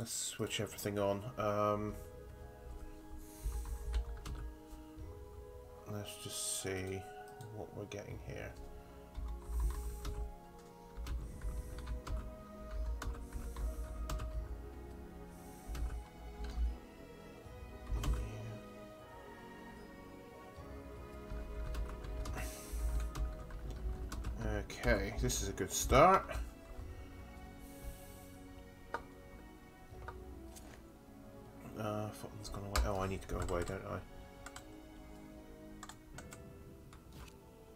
Let's switch everything on. Let's just see what we're getting here. Okay, this is a good start. Fulton's gone away. Oh, I need to go away, don't I?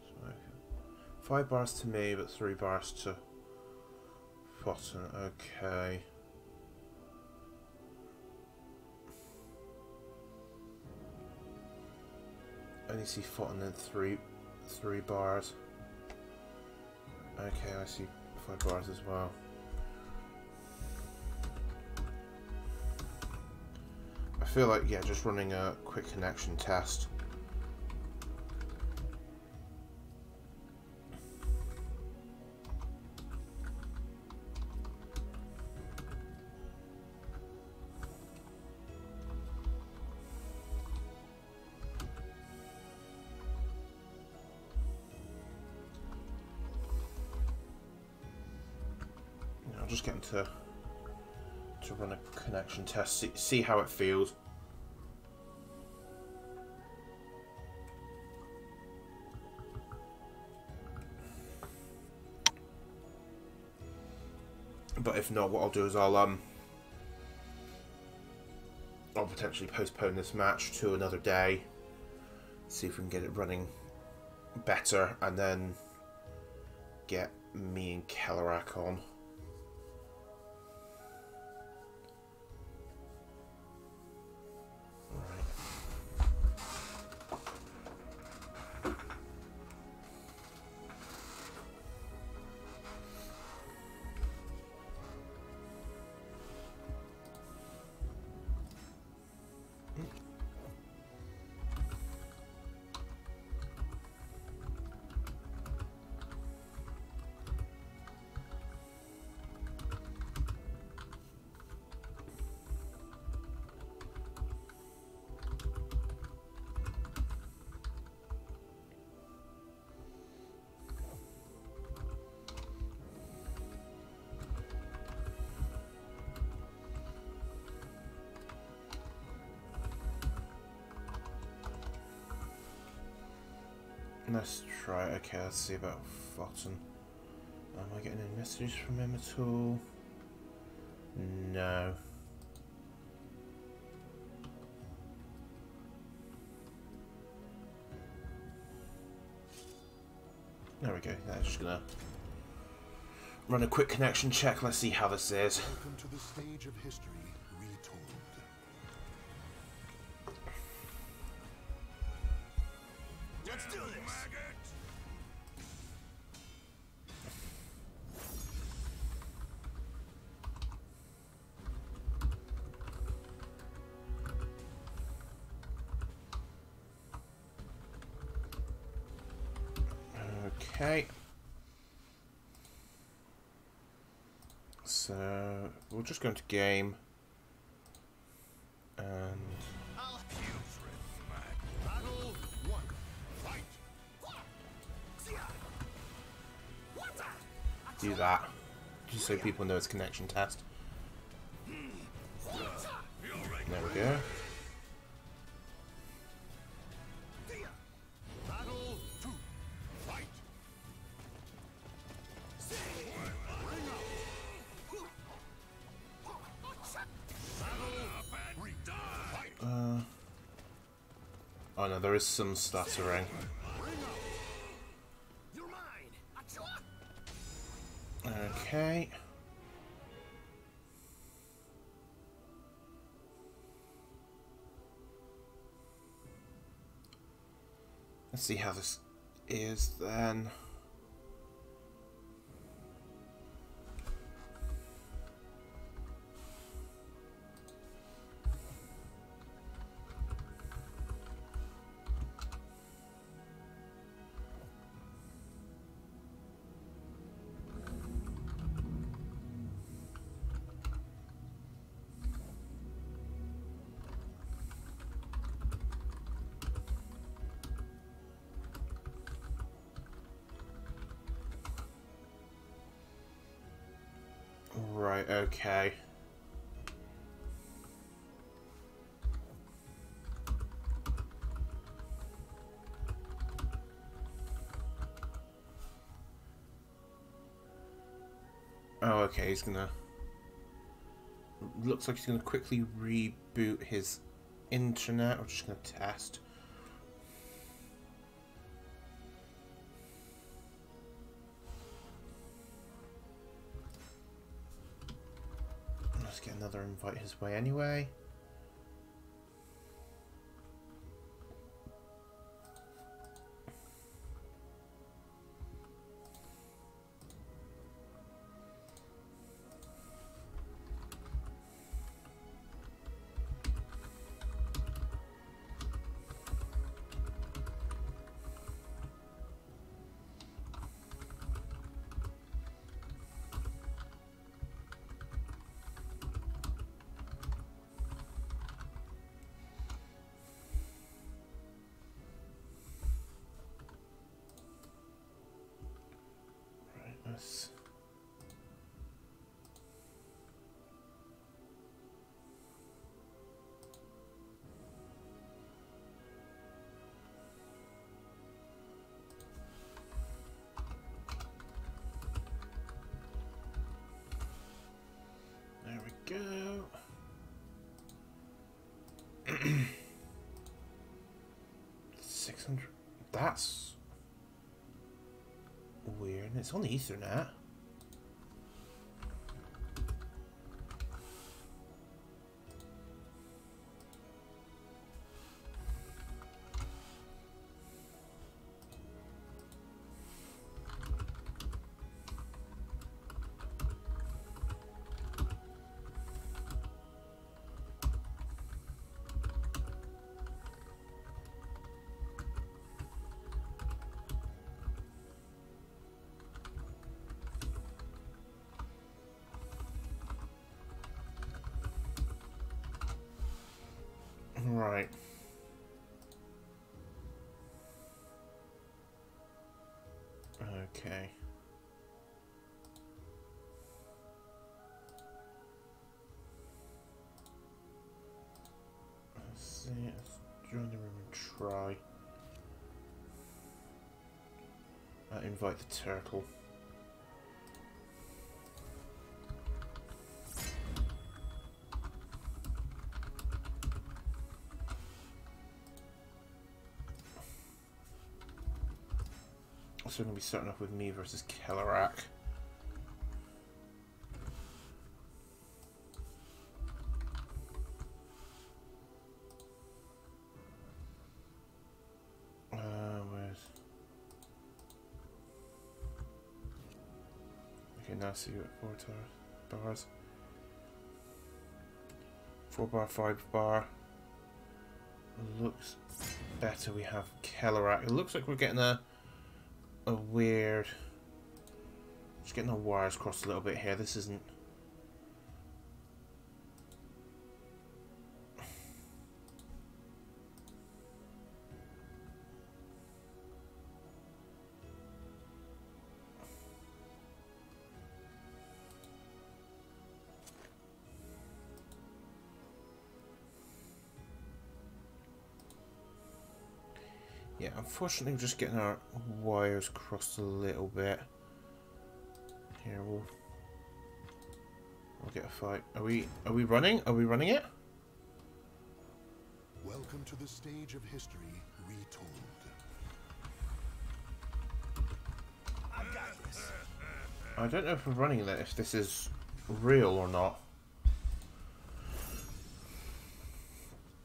So, 5 bars to me, but 3 bars to Fulton. Okay. I only see Fulton in 3 bars. Okay, I see 5 bars as well. I feel like, yeah, just running a quick connection test. I'm just getting to run a connection test, see how it feels. But if not, what I'll do is I'll potentially postpone this match to another day, see if we can get it running better, and then get me and Kellarak on. Let's try. Okay, let's see about Fulton. Am I getting any messages from him at all? No. There we go. Yeah, just gonna run a quick connection check. Let's see how this is. Welcome to the stage of history retold. Let's do this. Okay. So we'll just go into game and do that, just so people know it's a connection test. There we go. Oh no, there is some stuttering. Okay. Let's see how this is then. Right, okay. Oh, okay, he's gonna... Looks like he's gonna quickly reboot his internet. We're just gonna test. Let's get another invite his way anyway. Let's... There we go. 600. That's weird. It's on Ethernet. Right. Okay. Let's see. Let's join the room and try. Invite the turtle. So we're going to be starting off with me versus Kellerak. Where's... Okay, now see what 4 bars. 4 bar, 5 bar. Looks better. We have Kellerak. It looks like we're getting a weird... Just getting the wires crossed a little bit here. This isn't... Yeah, unfortunately we're just getting our wires crossed a little bit. Here, we'll get a fight. Are we running? Are we running it? Welcome to the stage of history retold. I've got this. I don't know if we're running it, if this is real or not.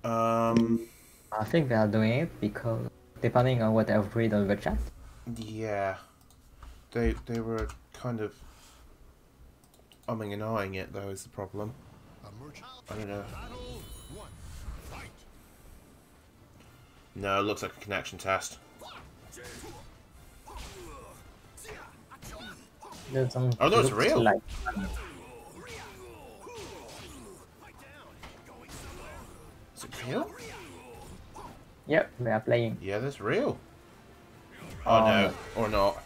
I think they are doing it because depending on what I've read on the chat. Yeah. They were kind of umming and ahhing it though is the problem. I don't know. No, it looks like a connection test. Doesn't Oh no, it's look real. Like... Is it real? Yep, they are playing. Yeah, that's real. Oh no, or not.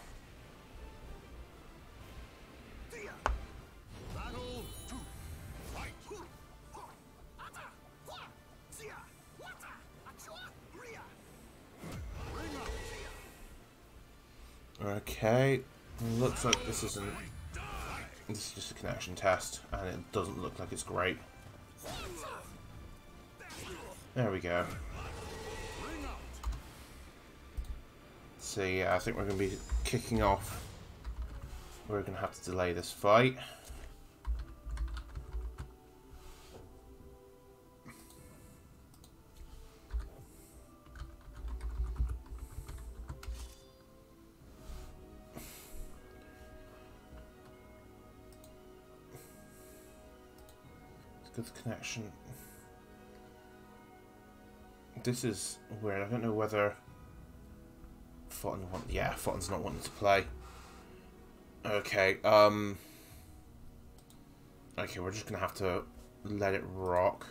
Okay, looks like this isn't. This is just a connection test, and it doesn't look like it's great. There we go. So yeah, I think we're going to be kicking off. We're going to have to delay this fight. Good connection. This is weird. I don't know whether Fotton's not wanting to play. Okay, okay, we're just gonna have to let it rock.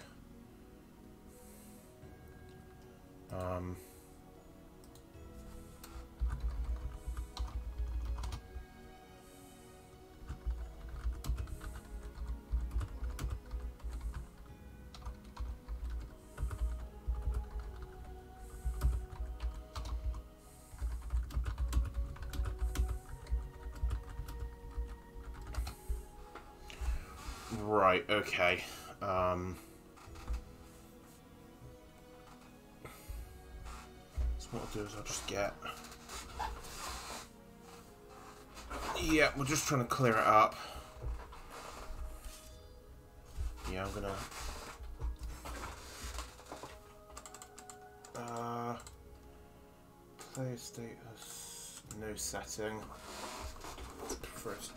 Right, okay. So what I'll do is I'll just get... Yeah, we're just trying to clear it up. Yeah, I'm gonna... Player status, no setting. First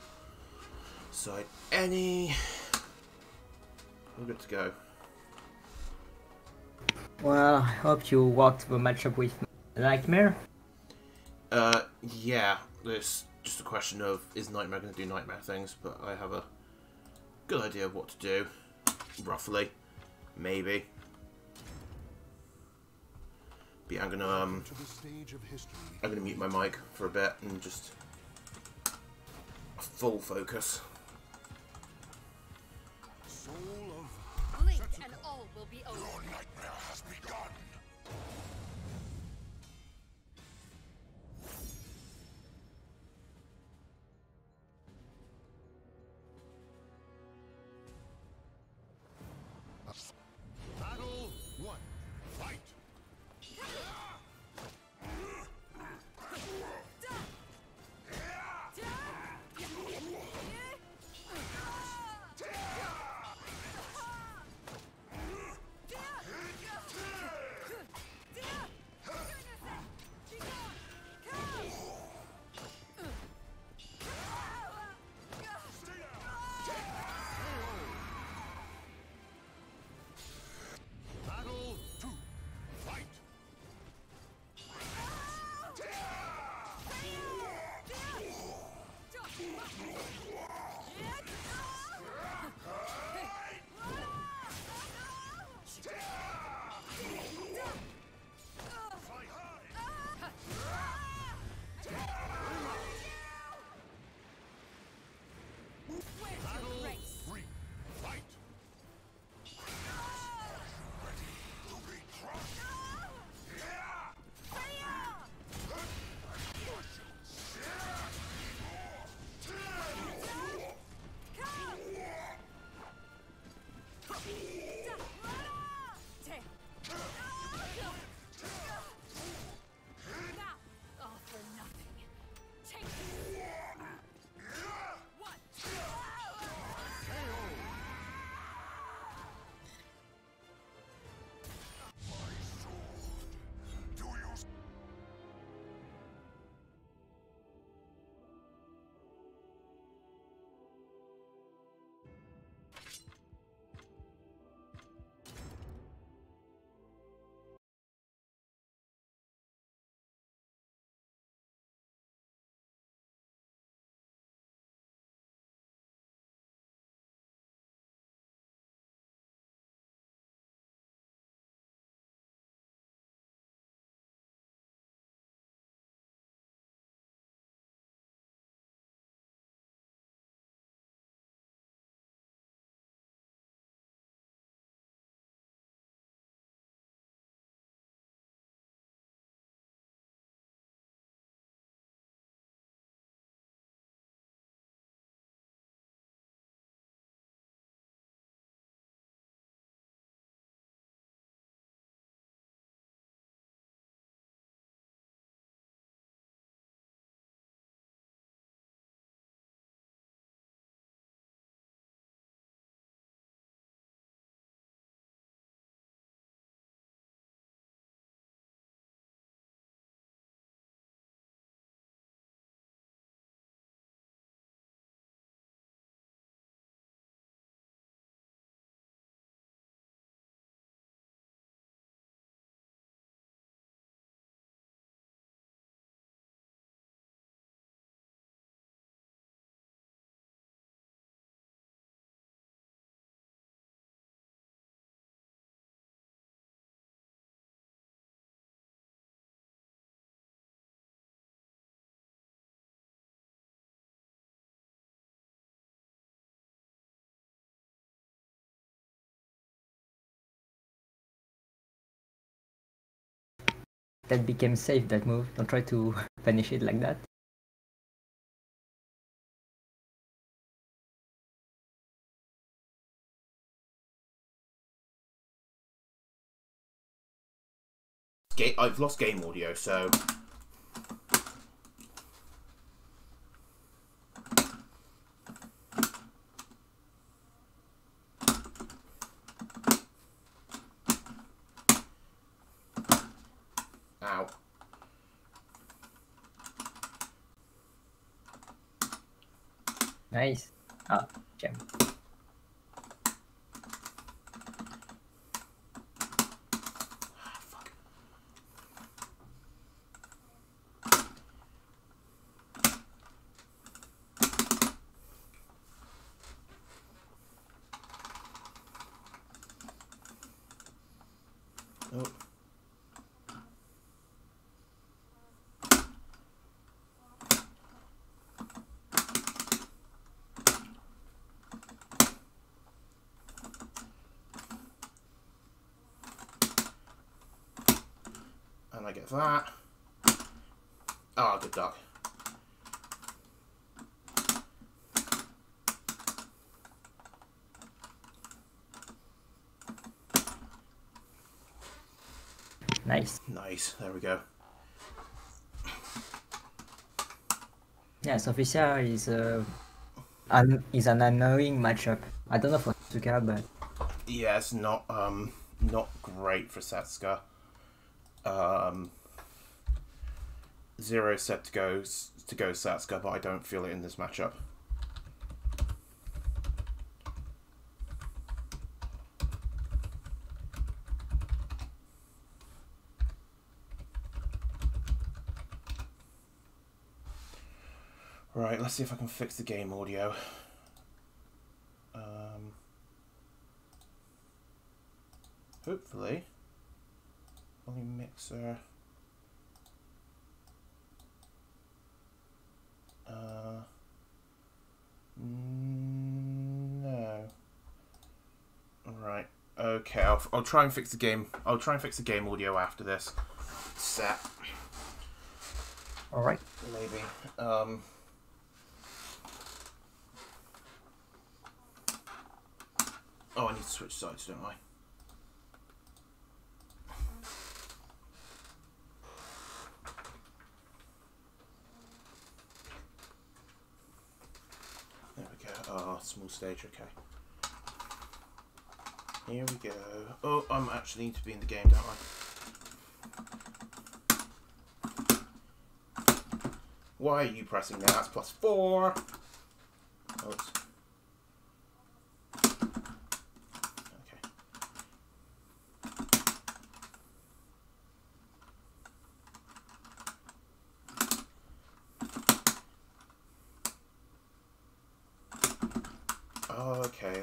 side any. We're good to go. Well, I hope you walked the matchup with Nightmare. Yeah, it's just a question of is Nightmare going to do Nightmare things, but I have a good idea of what to do, roughly, maybe. But yeah, I'm gonna mute my mic for a bit and just full focus. Blink and all will be over. Your nightmare has begun. Battle 1. Fight. That became safe, that move. Don't try to finish it like that. I've lost game audio, so... Ow. Nice. Ah, gem. Oh. And I get that. Ah, good duck. Nice. Nice, there we go. Yeah, Sofia is is an annoying matchup. I don't know for Suka, but Yeah, it's not great for Setsuka. 0 set to go Setsuka, but I don't feel it in this matchup. Right, let's see if I can fix the game audio. Hopefully. Volume mixer. No. Right. Okay, I'll try and fix the game. I'll try and fix the game audio after this set. all right. Maybe. Oh, I need to switch sides, don't I? There we go. Oh, small stage, okay. Here we go. Oh, I'm actually need to be in the game, don't I? Why are you pressing that? That's +4. Oh, it's... Okay. Oh, okay.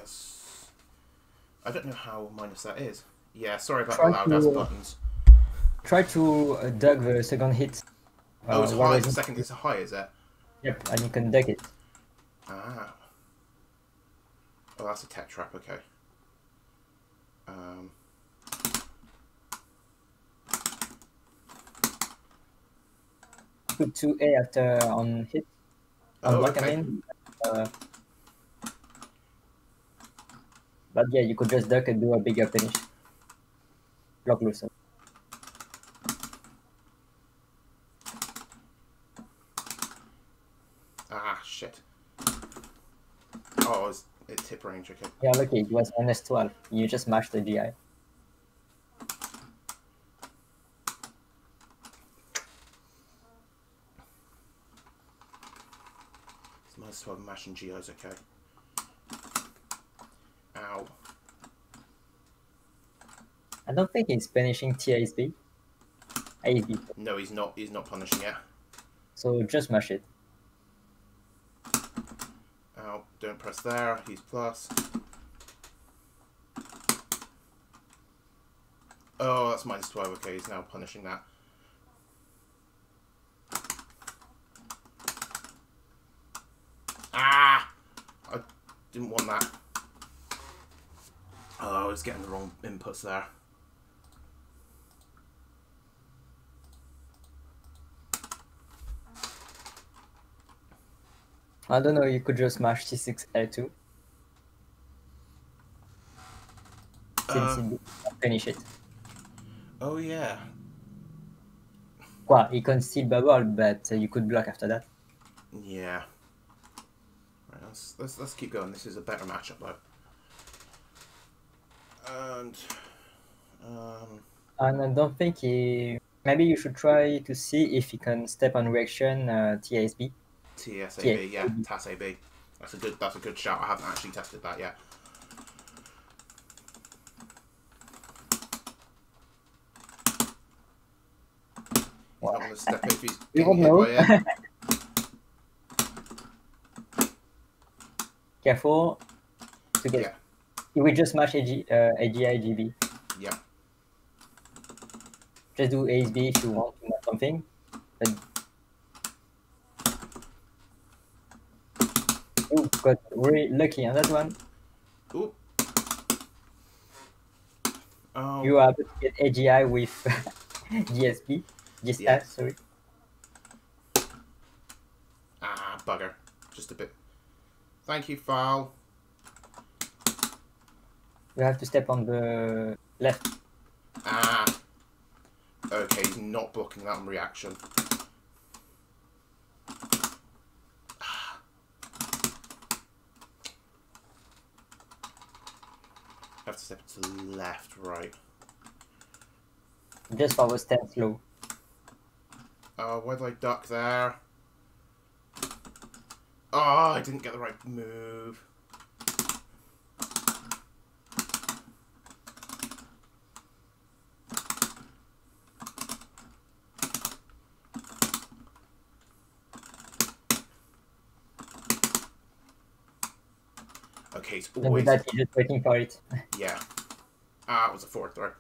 I don't know how minus that is. Yeah, sorry about the loud ass buttons. Try to duck the second hit. Oh, it's high. Whereas The second is high, is it? Yep, and you can duck it. Ah. Oh, that's a tech trap. Okay. Put 2A after on hit. On block, okay. I mean. But yeah, you could just duck and do a bigger finish. Block looser. Ah, shit. Oh, it's hip range. Okay. Yeah, lucky, it was -12. You just mashed the GI. It's -12 mashing GIs. Okay. Ow. I don't think he's finishing TASB. ASB. No, he's not. He's not punishing it. So just mash it. Ow. Don't press there. He's plus. Oh, that's -12. Okay, he's now punishing that. Ah! I didn't want that. Oh, I was getting the wrong inputs there. I don't know, you could just mash C6 L2 since it finish it. Oh yeah. Well, he can still bubble, but you could block after that. Yeah. Right, let's keep going. This is a better matchup though. And And I don't think he. Maybe you should try to see if he can step on reaction TSB. TSAB, yeah, TASAB. That's a good shout. I haven't actually tested that yet. He's not going to step it if he's getting hit by it. Careful to get. Yeah. You will just mash AGI GB. Yeah. Just do ASB if you want to mash something. But you got really lucky on that one. Ooh. Oh. You are able to get AGI with GSB. Yes. Sorry. Ah, bugger. Just a bit. Thank you, foul. You have to step on the left. Ah. Okay, he's not blocking that on reaction. Have to step to the left, right. Just forward stand slow. Oh, why did I duck there? Oh, I didn't get the right move. Okay, it's Don't do always... that, you're just waiting for it. Yeah. Ah, it was a forward throw.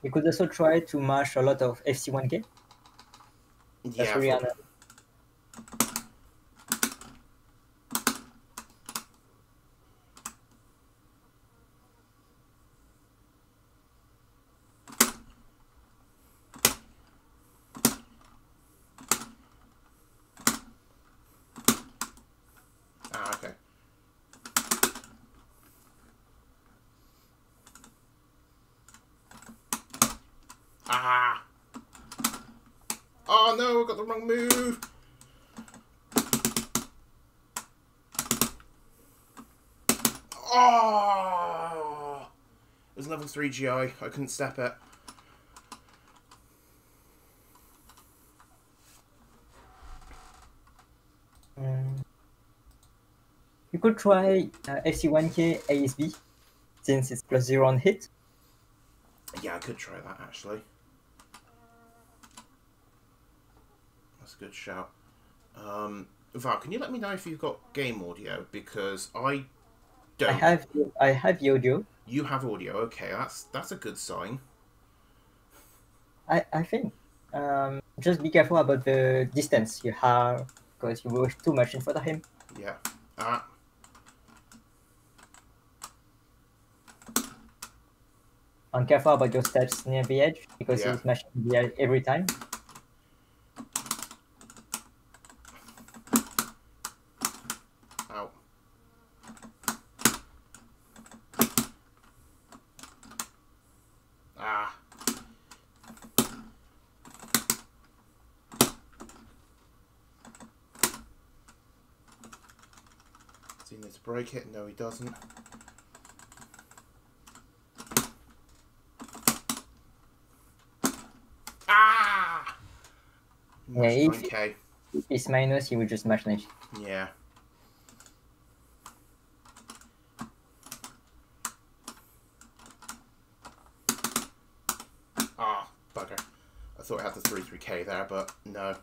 You could also try to mash a lot of FC1K. That's Yeah, really annoying. Ah, okay. Ah! Oh no, I got the wrong move! Oh! It was level 3 GI. I couldn't step it. You could try FC1K ASB since it's +0 on hit. Yeah, I could try that actually. That's a good shout. Val, can you let me know if you've got game audio? Because I don't. I have the audio. You have audio, okay, that's a good sign. I think. Just be careful about the distance you have, because you were too much in front of him. Yeah. Ah. And careful about your steps near the edge, because Yeah. he's mashing the edge every time. Ow. Ah. Does he need to break it? No, he doesn't. Ah! Yeah, Mash if 9k. it's minus, he will just mash 9. Yeah. Ah, bugger. I thought I had the 3k there, but no.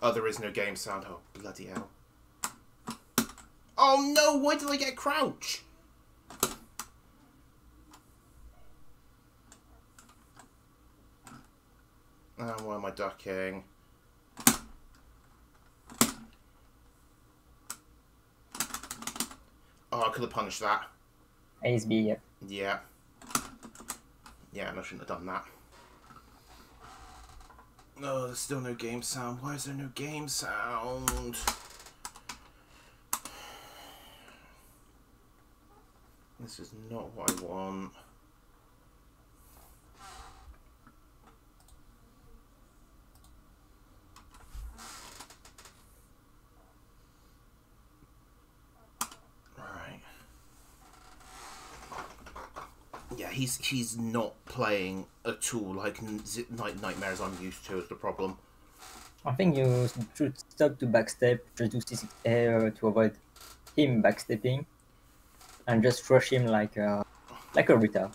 Oh, there is no game sound. Oh, bloody hell. Oh no, why did I get crouch? Why am I ducking? Oh, I could have punished that. ASB, yeah. Yeah. Yeah, and I shouldn't have done that. No, there's still no game sound. Why is there no game sound? This is not what I want. Right. Yeah, he's not playing at all like Nightmares I'm used to is the problem. I think you should stop to backstep, just do C6A to avoid him backstepping, and just rush him like a retard.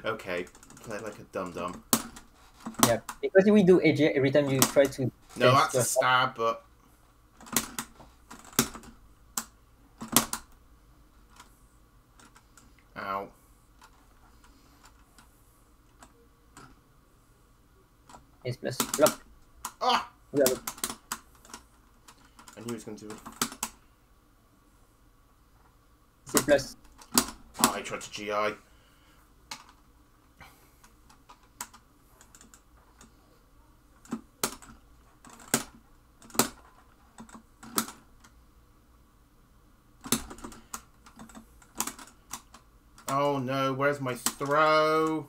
Okay, play like a dum-dum. Yeah, because we do AJ every time you try to. No, test that's a stab, but... Ow. Ace plus block. Ah! We have I knew he was going to do it. C plus. Oh, I tried to GI. Oh no, where's my throw?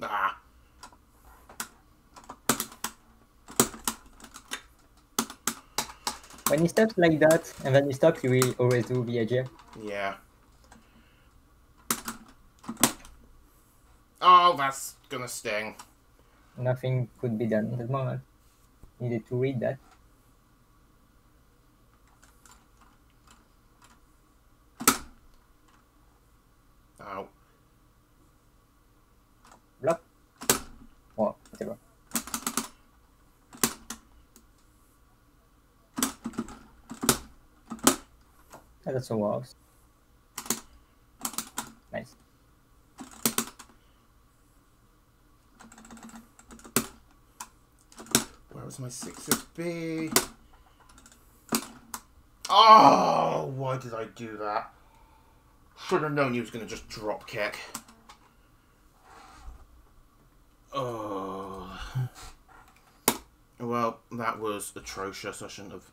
Ah. When he stops like that, and then he stops, you will always do VAJ. Yeah. Oh, that's gonna sting. Nothing could be done at the moment. Needed to read that. Ow. Block. Or whatever. Oh, that's a works. Nice. Where was my 6B? Oh, why did I do that? Should have known he was going to just drop kick. Oh. Well, that was atrocious. I shouldn't have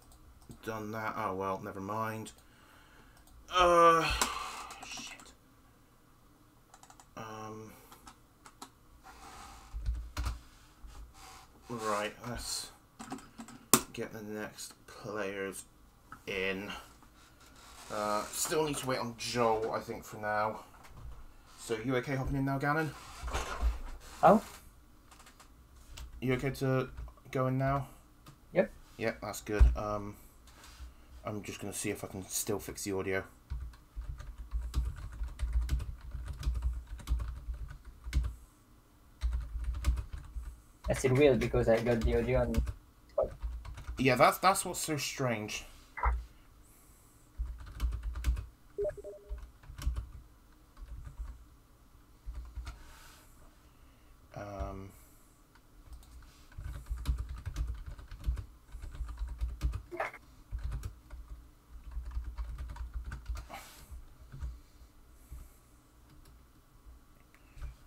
done that. Oh, well, never mind. Shit. Right, let's get the next players in. Still need to wait on Joel, I think, for now. So, you okay hopping in now, Gannon? Oh? You okay to go in now? Yep. Yep, that's good. I'm just going to see if I can still fix the audio. That's it weird because I got the audio on. Yeah, that's what's so strange.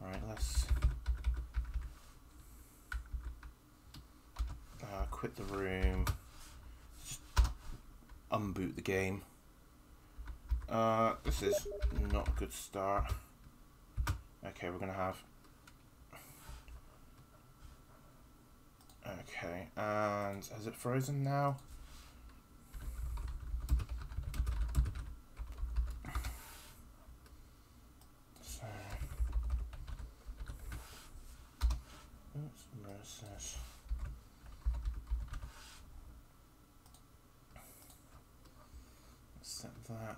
Alright, let's quit the room. Just unboot the game. This is not a good start. Okay, we're gonna have... Okay, and has it frozen now? So... Oops, where's this? Set that.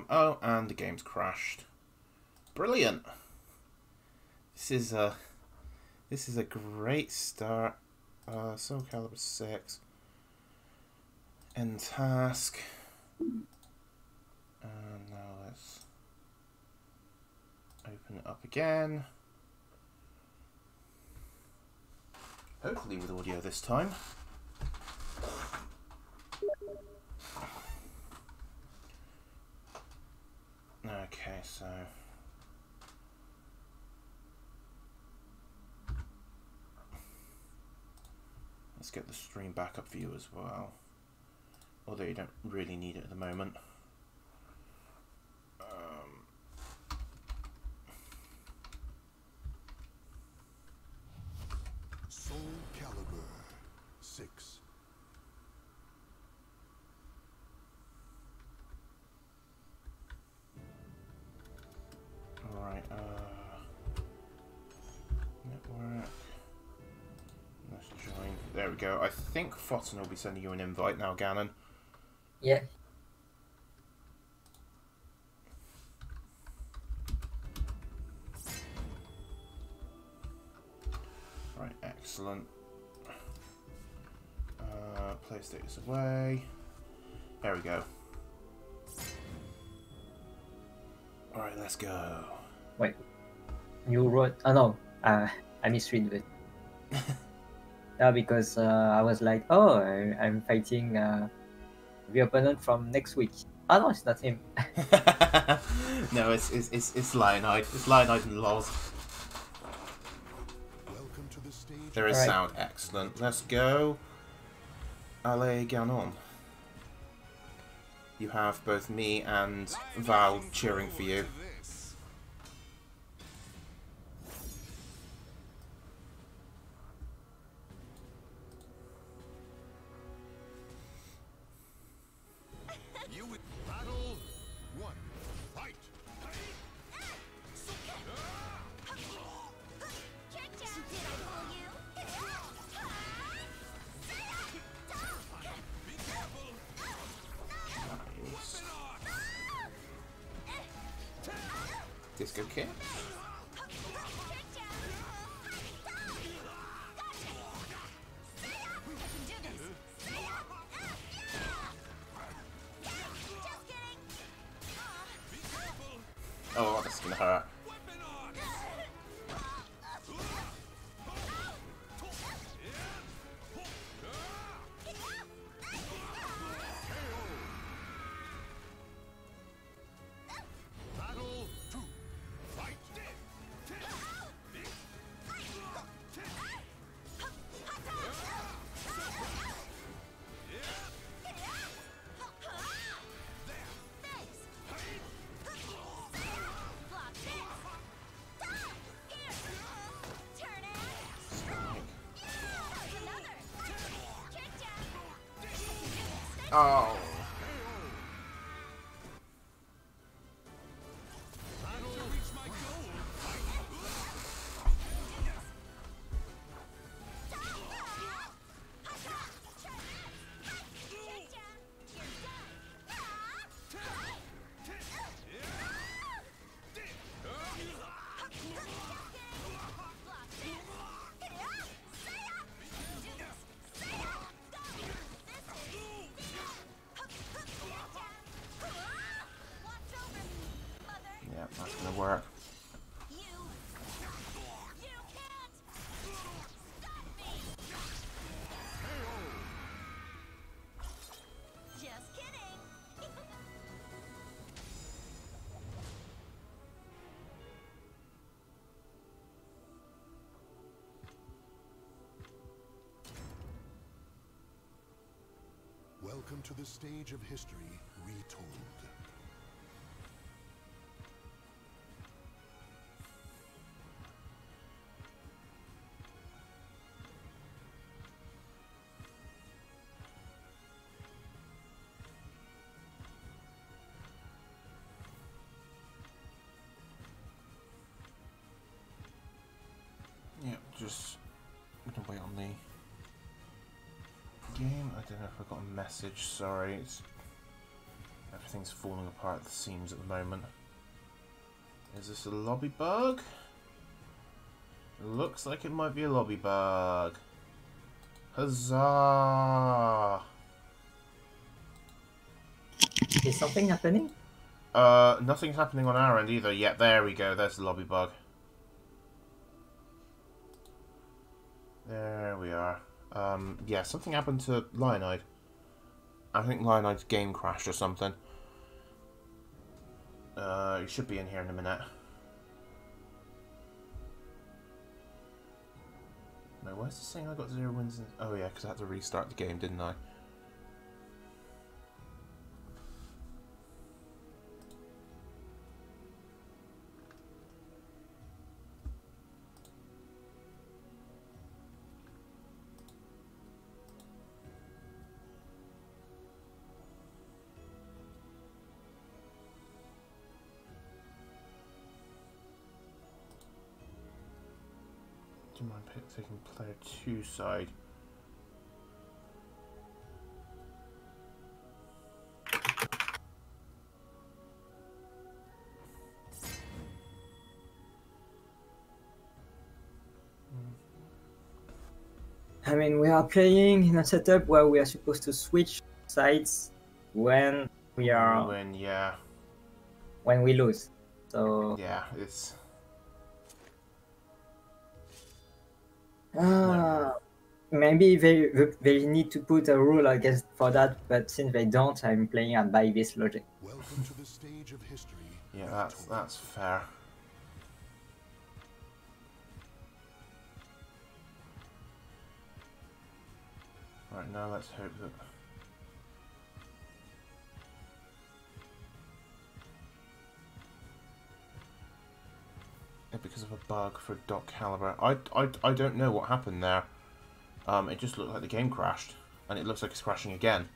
Oh, and the game's crashed. Brilliant. This is a great start. Soul Calibur 6. End task. And now let's open it up again. Hopefully with audio this time. Okay, so let's get the stream back up for you as well. Although you don't really need it at the moment. Soul Calibur 6. Alright, network. Let's join. There we go. I think Fotzen will be sending you an invite now, Gannon. Yeah. Right, excellent. Play status away. There we go. Alright, let's go. Wait. You wrote... Oh no. I misread it. No, because I was like, oh, I'm fighting the opponent from next week. Oh no, it's not him. No, it's Lionide. It's Lionide and Loz. Welcome to the stage. There is Alright. sound. Excellent. Let's go. Allez, Ganon. You have both me and Val cheering for you. You would battle 1. Fight. Nice. Disco kick. Oh, that's gonna hurt. Battle 2. Fight. Oh. Yeah, that's gonna work. Just kidding. Welcome to the stage of history retold. Yeah, just gonna wait on the game. I don't know if I got a message. Sorry, everything's falling apart at the seams at the moment. Is this a lobby bug? It looks like it might be a lobby bug. Huzzah! Is something happening? Nothing's happening on our end either yet. There we go. There's the lobby bug. There we are. Yeah, something happened to Lionide. I think Lionide's game crashed or something. You should be in here in a minute. No, why is it saying I got 0 wins? Oh yeah, because I had to restart the game, didn't I? Do you mind taking player 2 side? I mean, we are playing in a setup where we are supposed to switch sides when we are When, yeah. when we lose. So Yeah, it's... maybe they need to put a rule against for that, but since they don't, I'm playing by this logic. Welcome to the stage of history. Yeah, that's fair. Right, now let's hope that... Because of a bug for Doc Caliber. I don't know what happened there. It just looked like the game crashed. And it looks like it's crashing again.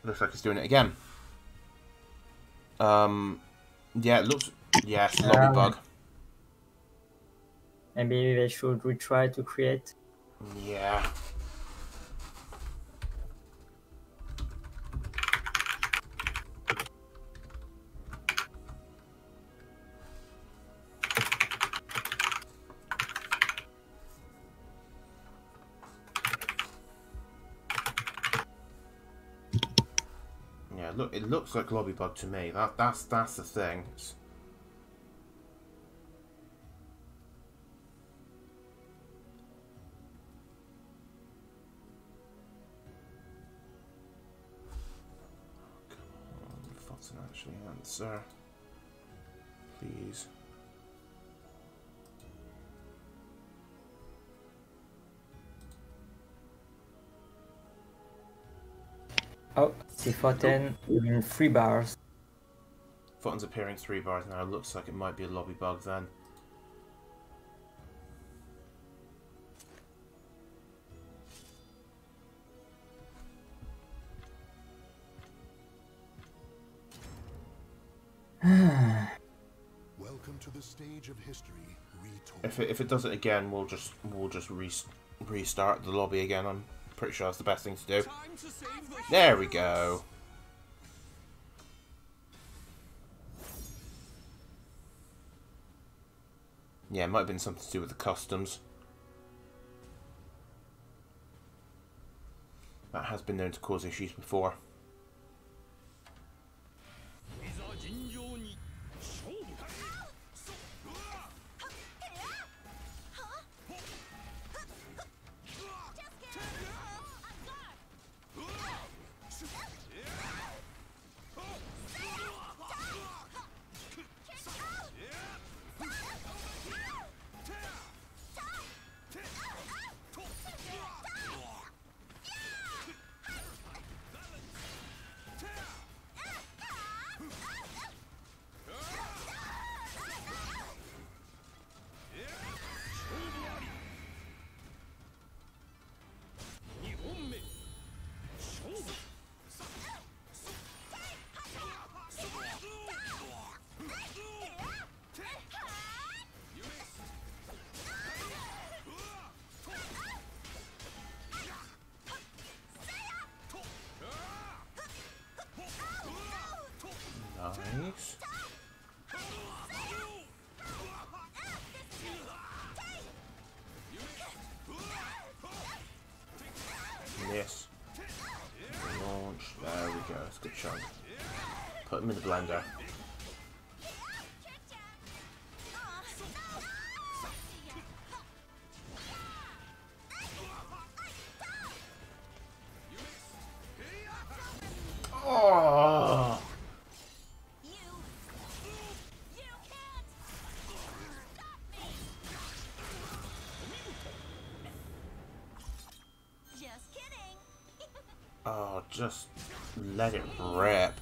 Looks like it's doing it again. Yeah, it looks... Yes, lobby bug. Maybe they should retry to create. Yeah. Yeah, look, it looks like lobby bug to me. That's the thing. Doesn't actually answer. Please. Oh, C410 in 3 bars. Button's appearing 3 bars now. Looks like it might be a lobby bug then. Welcome to the stage of history retold. If it does it again, we'll just restart the lobby again. I'm pretty sure that's the best thing to do. There we go. Yeah, it might have been something to do with the customs. That has been known to cause issues before. Nice. Yes. Launch. There we go. That's a good chunk. Put them in the blender. just let it rip.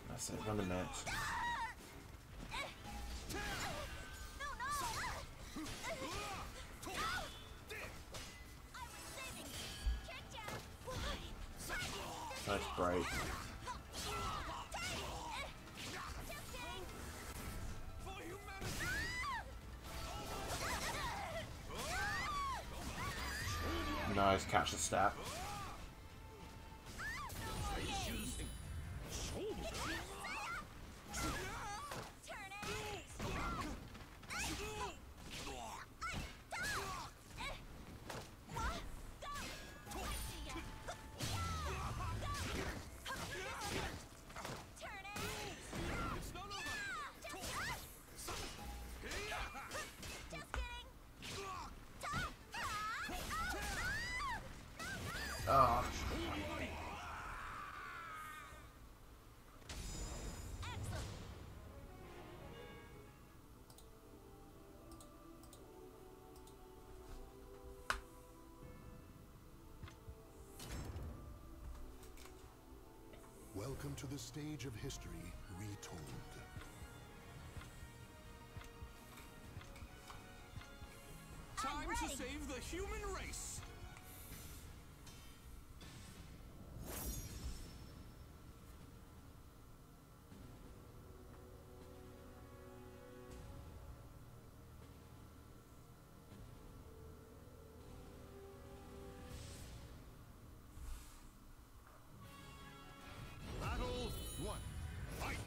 That's it, run the match. Nice break. Nice catch the step. Oh. Welcome to the stage of history retold. Time to save the human race! Battle 1. Fight!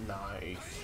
Nice.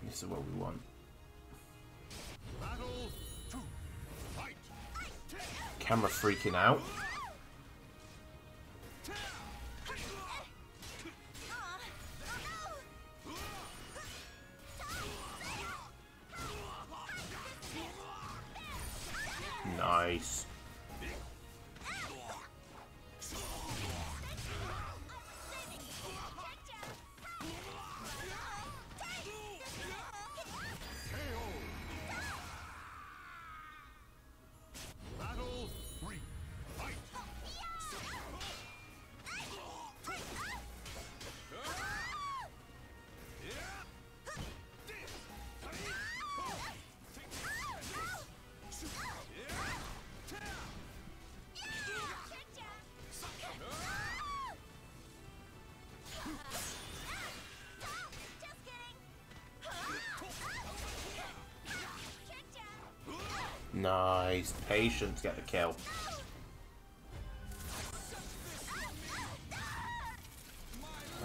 This is what we want. Battle 2. Fight! Camera freaking out. Nice. Battle 3. Fight! Nice. Patience get the kill.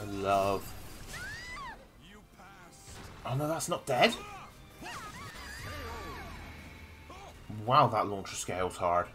I love. Oh no, that's not dead. Wow, that launcher scales hard.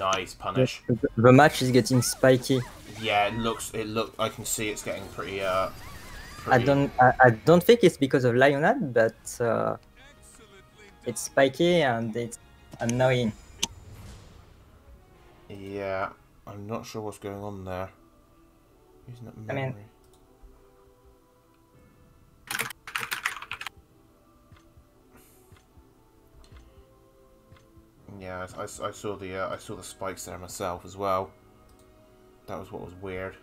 Nice punish. The match is getting spiky. Yeah, I can see it's getting pretty I pretty. don't think it's because of Lionheart, but it's spiky and it's annoying. Yeah, I'm not sure what's going on there. Using that I memory. mean, Yeah, I saw the spikes there myself as well. That was what was weird.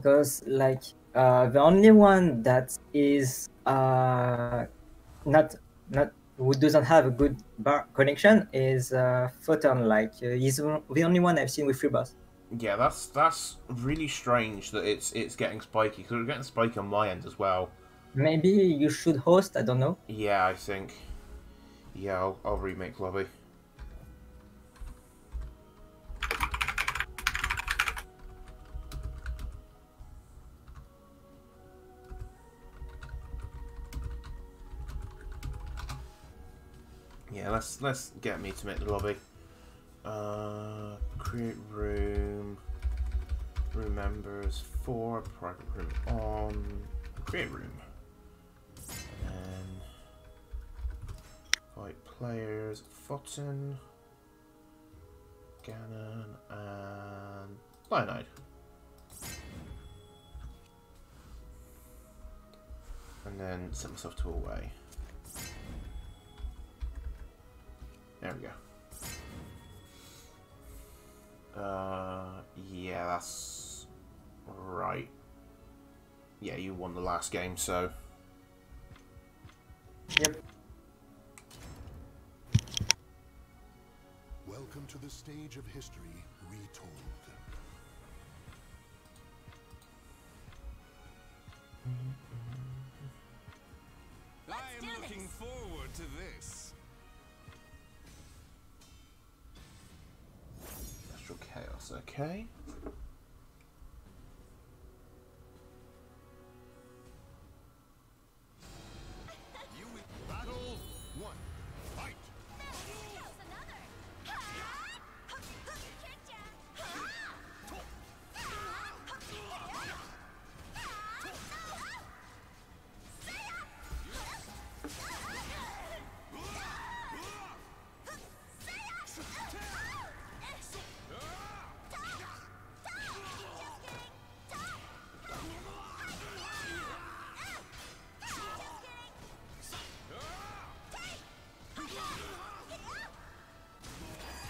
because like the only one that is not who doesn't have a good bar connection is Photon. Like he's the only one I've seen with free bars. Yeah, that's really strange that it's getting spiky, because it's getting spiky on my end as well. Maybe you should host. I don't know. Yeah, I think. Yeah, I'll remake lobby. Yeah, let's get me to make the lobby. Create room. Room members 4. Private room on. Create room. And invite players. Fotten, Ganon, and Lionide. And then set myself to away. There we go. Yeah, that's right. Yeah, you won the last game, so. Yep. Welcome to the stage of history retold. I am looking forward to this. Astral Chaos, okay. Battle 1. Fight!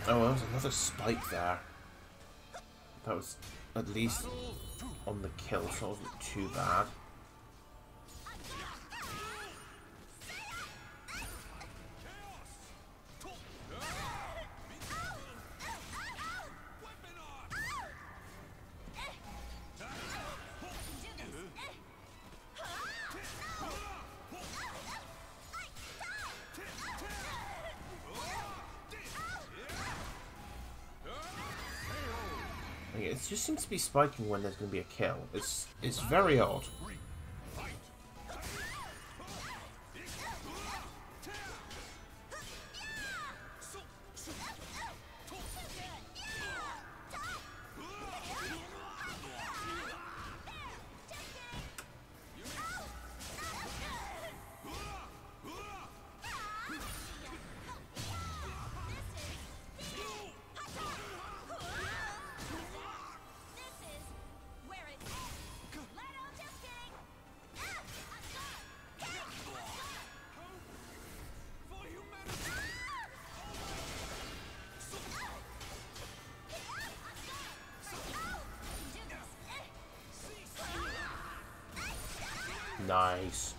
Oh, there was another spike there. That was at least on the kill, so it wasn't too bad. It just seems to be spiking when there's going to be a kill. It's very odd. Nice.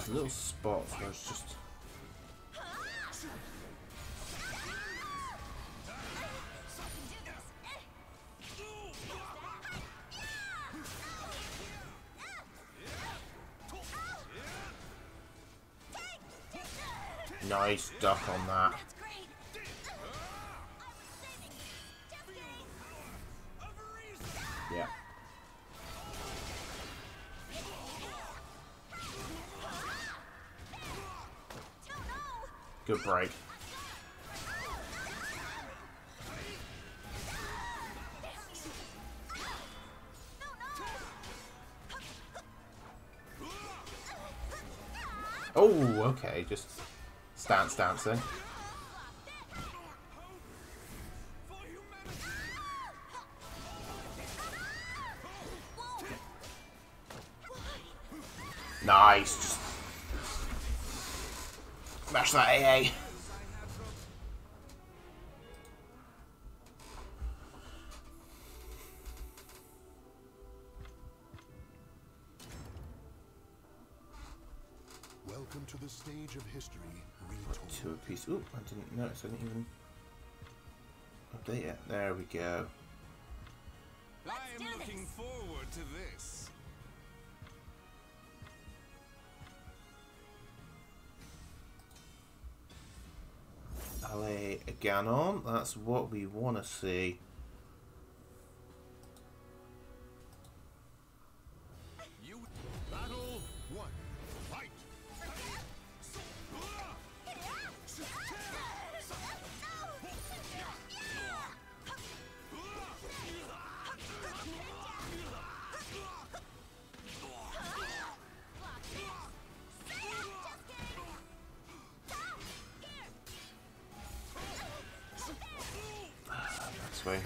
There's little spots where it's just... Nice duck on that. Yeah. Good break. Oh, okay, just stance dancing. Nice. Just smash that AA. Welcome to the stage of history retold. Two apiece. Ooh, I didn't notice. I didn't even update it. There we go. I am looking forward to this. Allez, Ganon. That's what we want to see. Battle 1. Fight! That's way.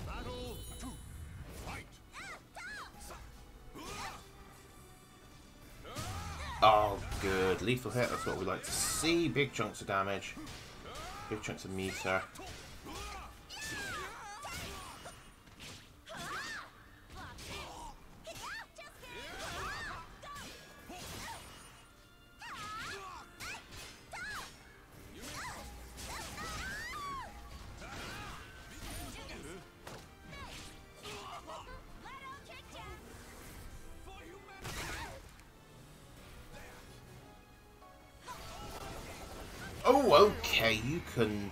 Battle 2. Fight! Oh, good. Lethal hit. That's what we like to see. Big chunks of damage. Big chunks of meter. Oh, okay. You can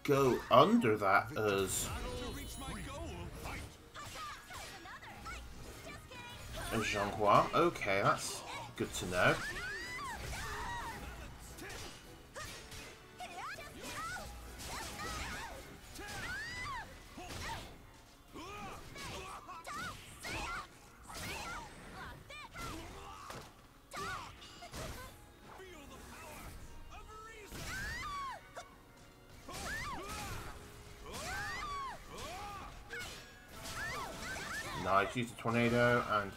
go under that as a Zhonghua. Okay, that's good to know. Nice, use the tornado and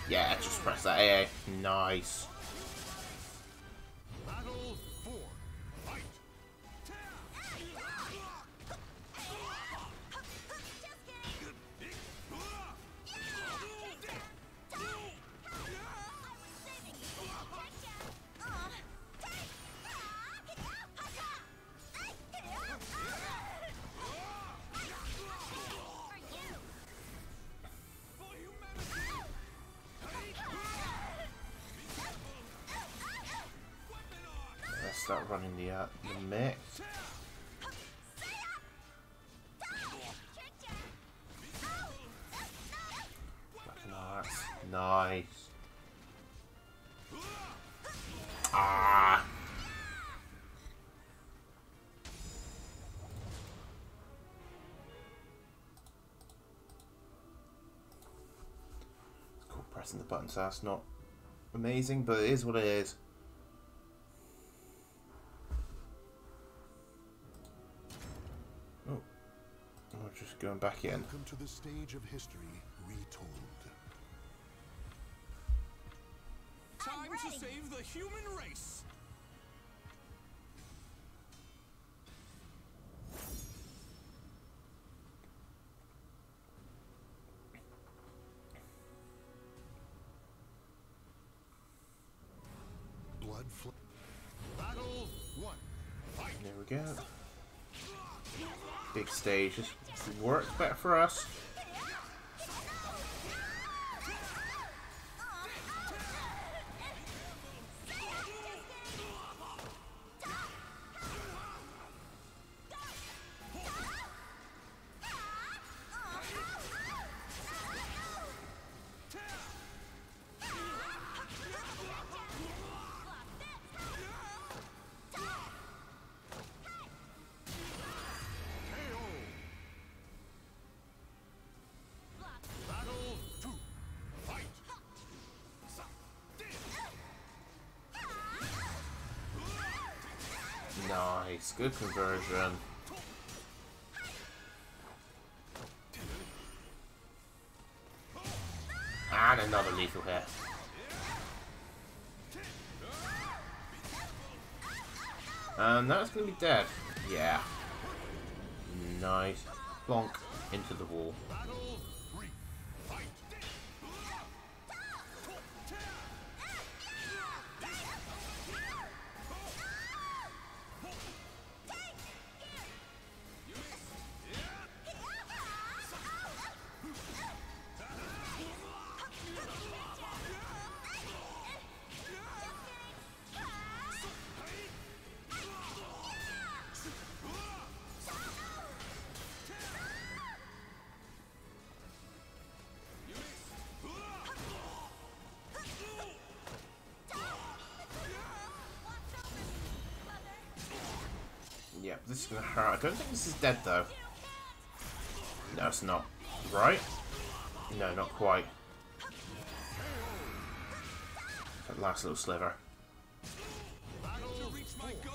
yeah, just press that AA. Nice. Battle 4. Fight! Let's start running the mix. Fucking arts. Nice. Ah. It's cool pressing the button, so that's not amazing, but it is what it is. Oh, we're just going back in. Welcome to the stage of history retold. Time to save the human race. Battle 1. Fight. There we go. Big stage. This works better for us. Nice, good conversion. And another lethal hit. And that's gonna be dead. Yeah. Nice. Bonk into the wall. Yep, this is gonna hurt. I don't think this is dead though. No, it's not. Right? No, not quite. That last little sliver. To reach my goal.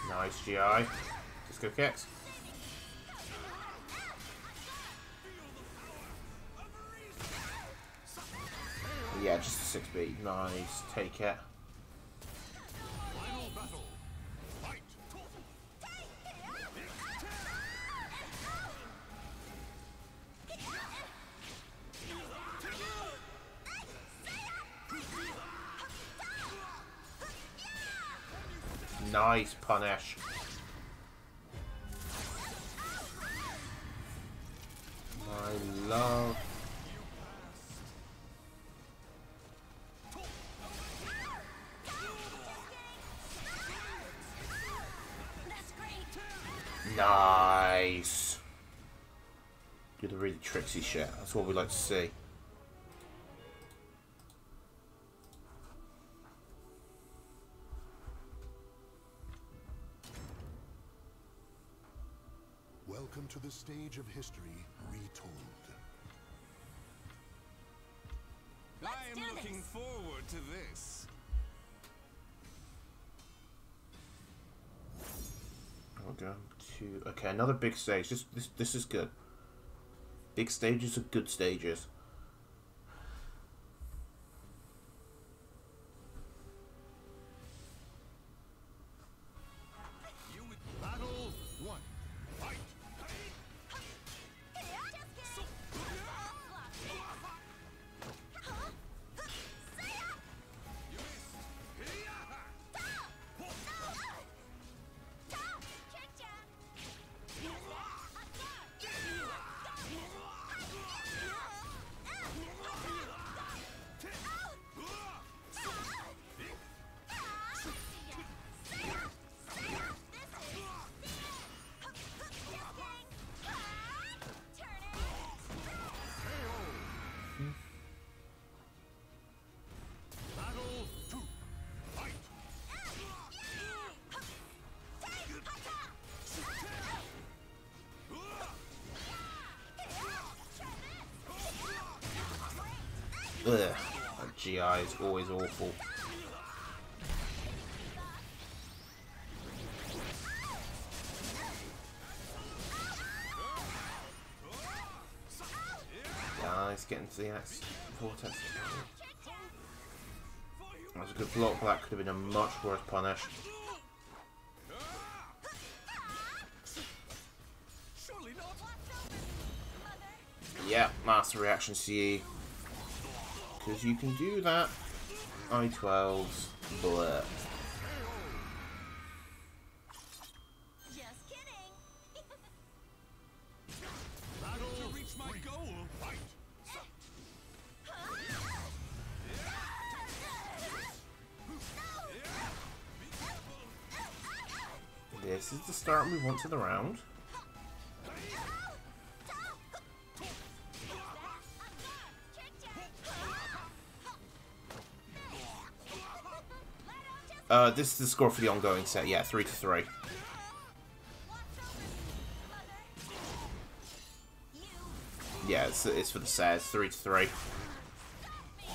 Nice GI. Just go kicks. Yeah, just a 6B. Nice. Take it. Final battle. Fight. Nice punish. I love. Nice. Do the really tricksy shit. That's what we like to see. Welcome to the stage of history retold. I am looking forward to this. We'll go to okay, another big stage. This is good. Big stages are good stages. Battle 1. Fight. Battle 2. Fight. Ugh, that GI is always awful. Nice, getting to the axe Vortex. That was a good block, but that could have been a much worse punish. Yeah, master reaction CE. Because you can do that. I-12s, bleh. Just kidding. To reach my goal, fight. This is the start we want to the round. This is the score for the ongoing set. Yeah, 3-3. Yeah, it's for the set. It's 3-3.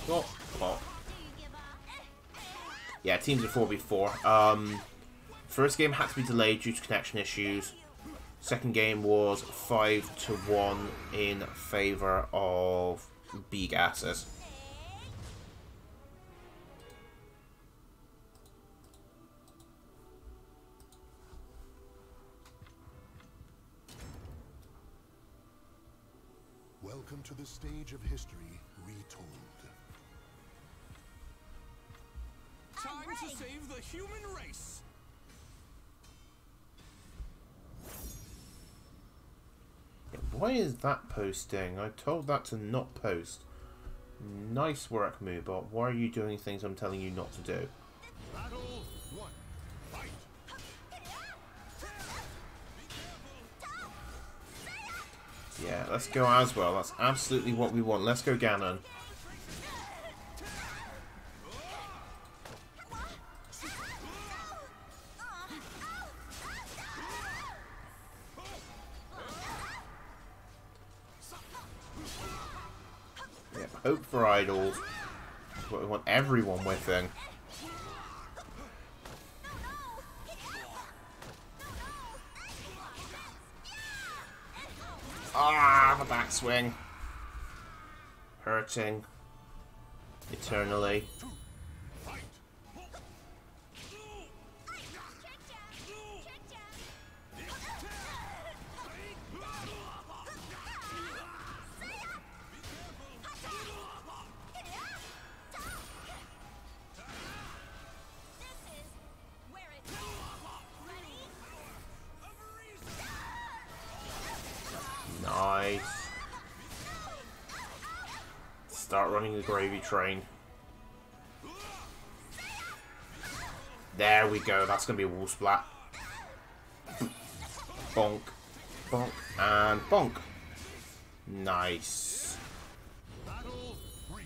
Oh, oh. Yeah, teams are 4v4. First game had to be delayed due to connection issues. Second game was 5-1 in favor of B gases. Welcome to the stage of history retold. Time to save the human race. Yeah, why is that posting? I told that to not post. Nice work, Moobot. Why are you doing things I'm telling you not to do? Battle 1. Fight. Yeah, let's go as well. That's absolutely what we want. Let's go Ganon. Yeah, hope for idols. That's what we want everyone whiffing. Ah, the backswing. Hurting. Eternally. Nice. Start running the gravy train. There we go. That's going to be a wall splat. Bonk. Bonk. And bonk. Nice. Battle 3.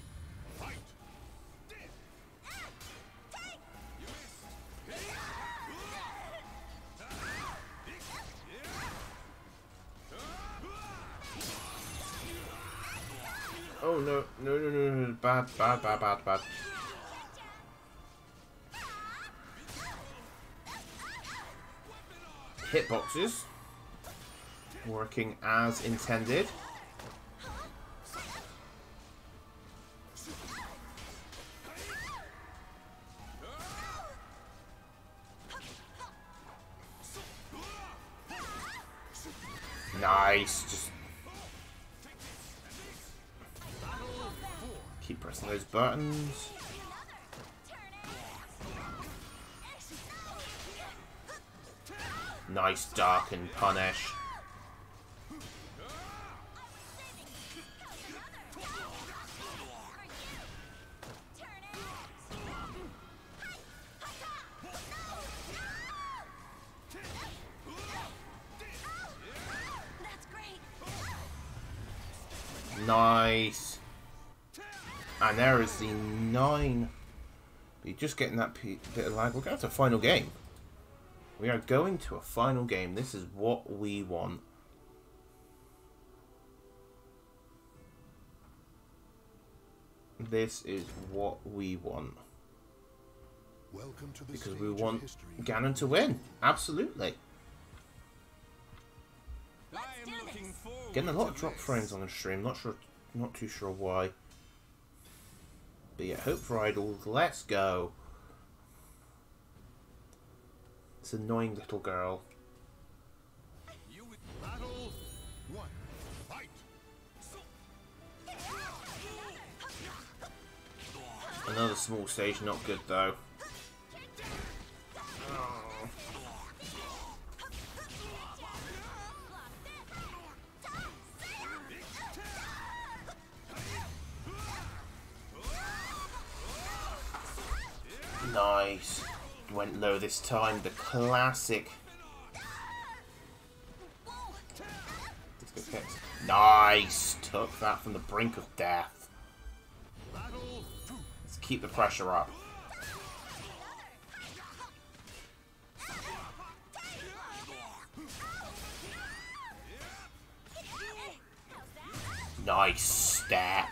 Fight. Oh no. No, no, no, no. Bad, bad, bad, bad, bad. Hitboxes. Working as intended. Nice. Just keep pressing those buttons. Nice dark and punish. Nice. And there is the 9. You're just getting that bit of lag. We're going to a final game. We are going to a final game. This is what we want. This is what we want. Welcome to the Because stage we of want history. Ganon to win. Absolutely. I am looking forward Getting a lot of to drop this. frames on the stream. Not too sure why. Be at Hope for Idols. Let's go. This annoying little girl. Battle 1. Fight. Another small stage, not good though. Nice. Went low this time. The classic. Nice. Took that from the brink of death. Let's keep the pressure up. Nice step.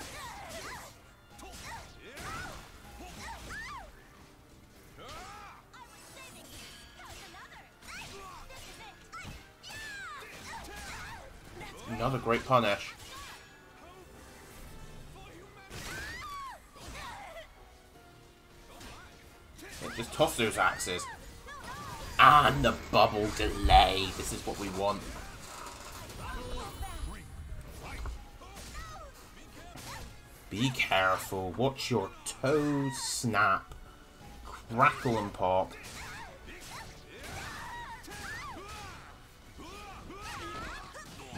Another great punish. Yeah, just toss those axes. And the bubble delay. This is what we want. Be careful. Watch your toes snap. Crackle and pop.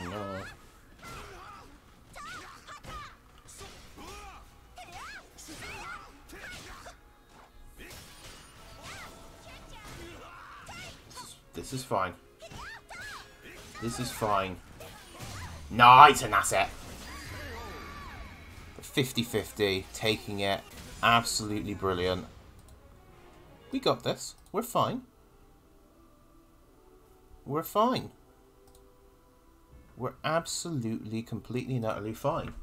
No. This is fine. This is fine. Nice, and that's it. 50-50, taking it. Absolutely brilliant. We got this. We're fine. We're fine. We're absolutely, completely and utterly fine.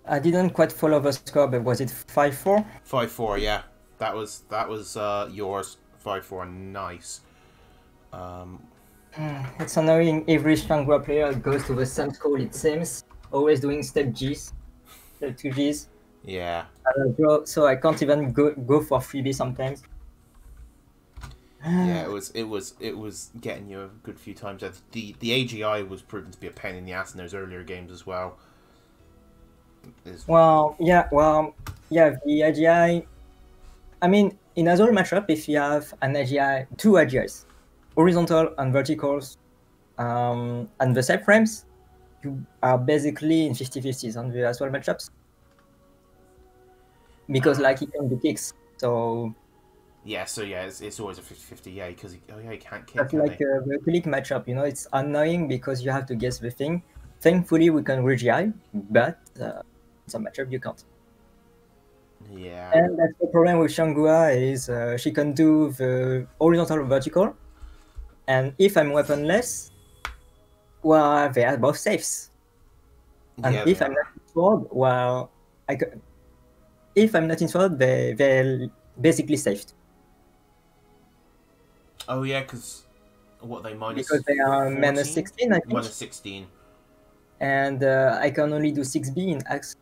I didn't quite follow the score, but was it 5-4? 5-4, yeah. That was yours. 5-4, nice. It's annoying. Every Shangri player goes to the same school, it seems. Always doing step Gs, step 2Gs. Yeah. So I can't even go for freebie sometimes. Yeah, it was getting you a good few times. The AGI was proven to be a pain in the ass in those earlier games as well. The AGI. I mean, in a Azul matchup, if you have an AGI, two AGIs, horizontal and verticals, and the same frames, you are basically in 50-50s on the Azul matchups. Because like he can do kicks, so. Yeah, so yeah, it's always a 50-50, yeah, because he can't kick. That's like the click matchup, you know, it's annoying because you have to guess the thing. Thankfully, we can re-GI, but some matchup you can't. Yeah. And that's the problem with Shangua is she can do the horizontal or vertical, and if I'm weaponless, well, they are both safes. And Yeah, if I'm not in sword, well, if I'm not in sword, they're basically saved. Oh yeah, because what are they minus? Because they are 14? minus 16, I think. Minus 16. And I can only do 6B in axe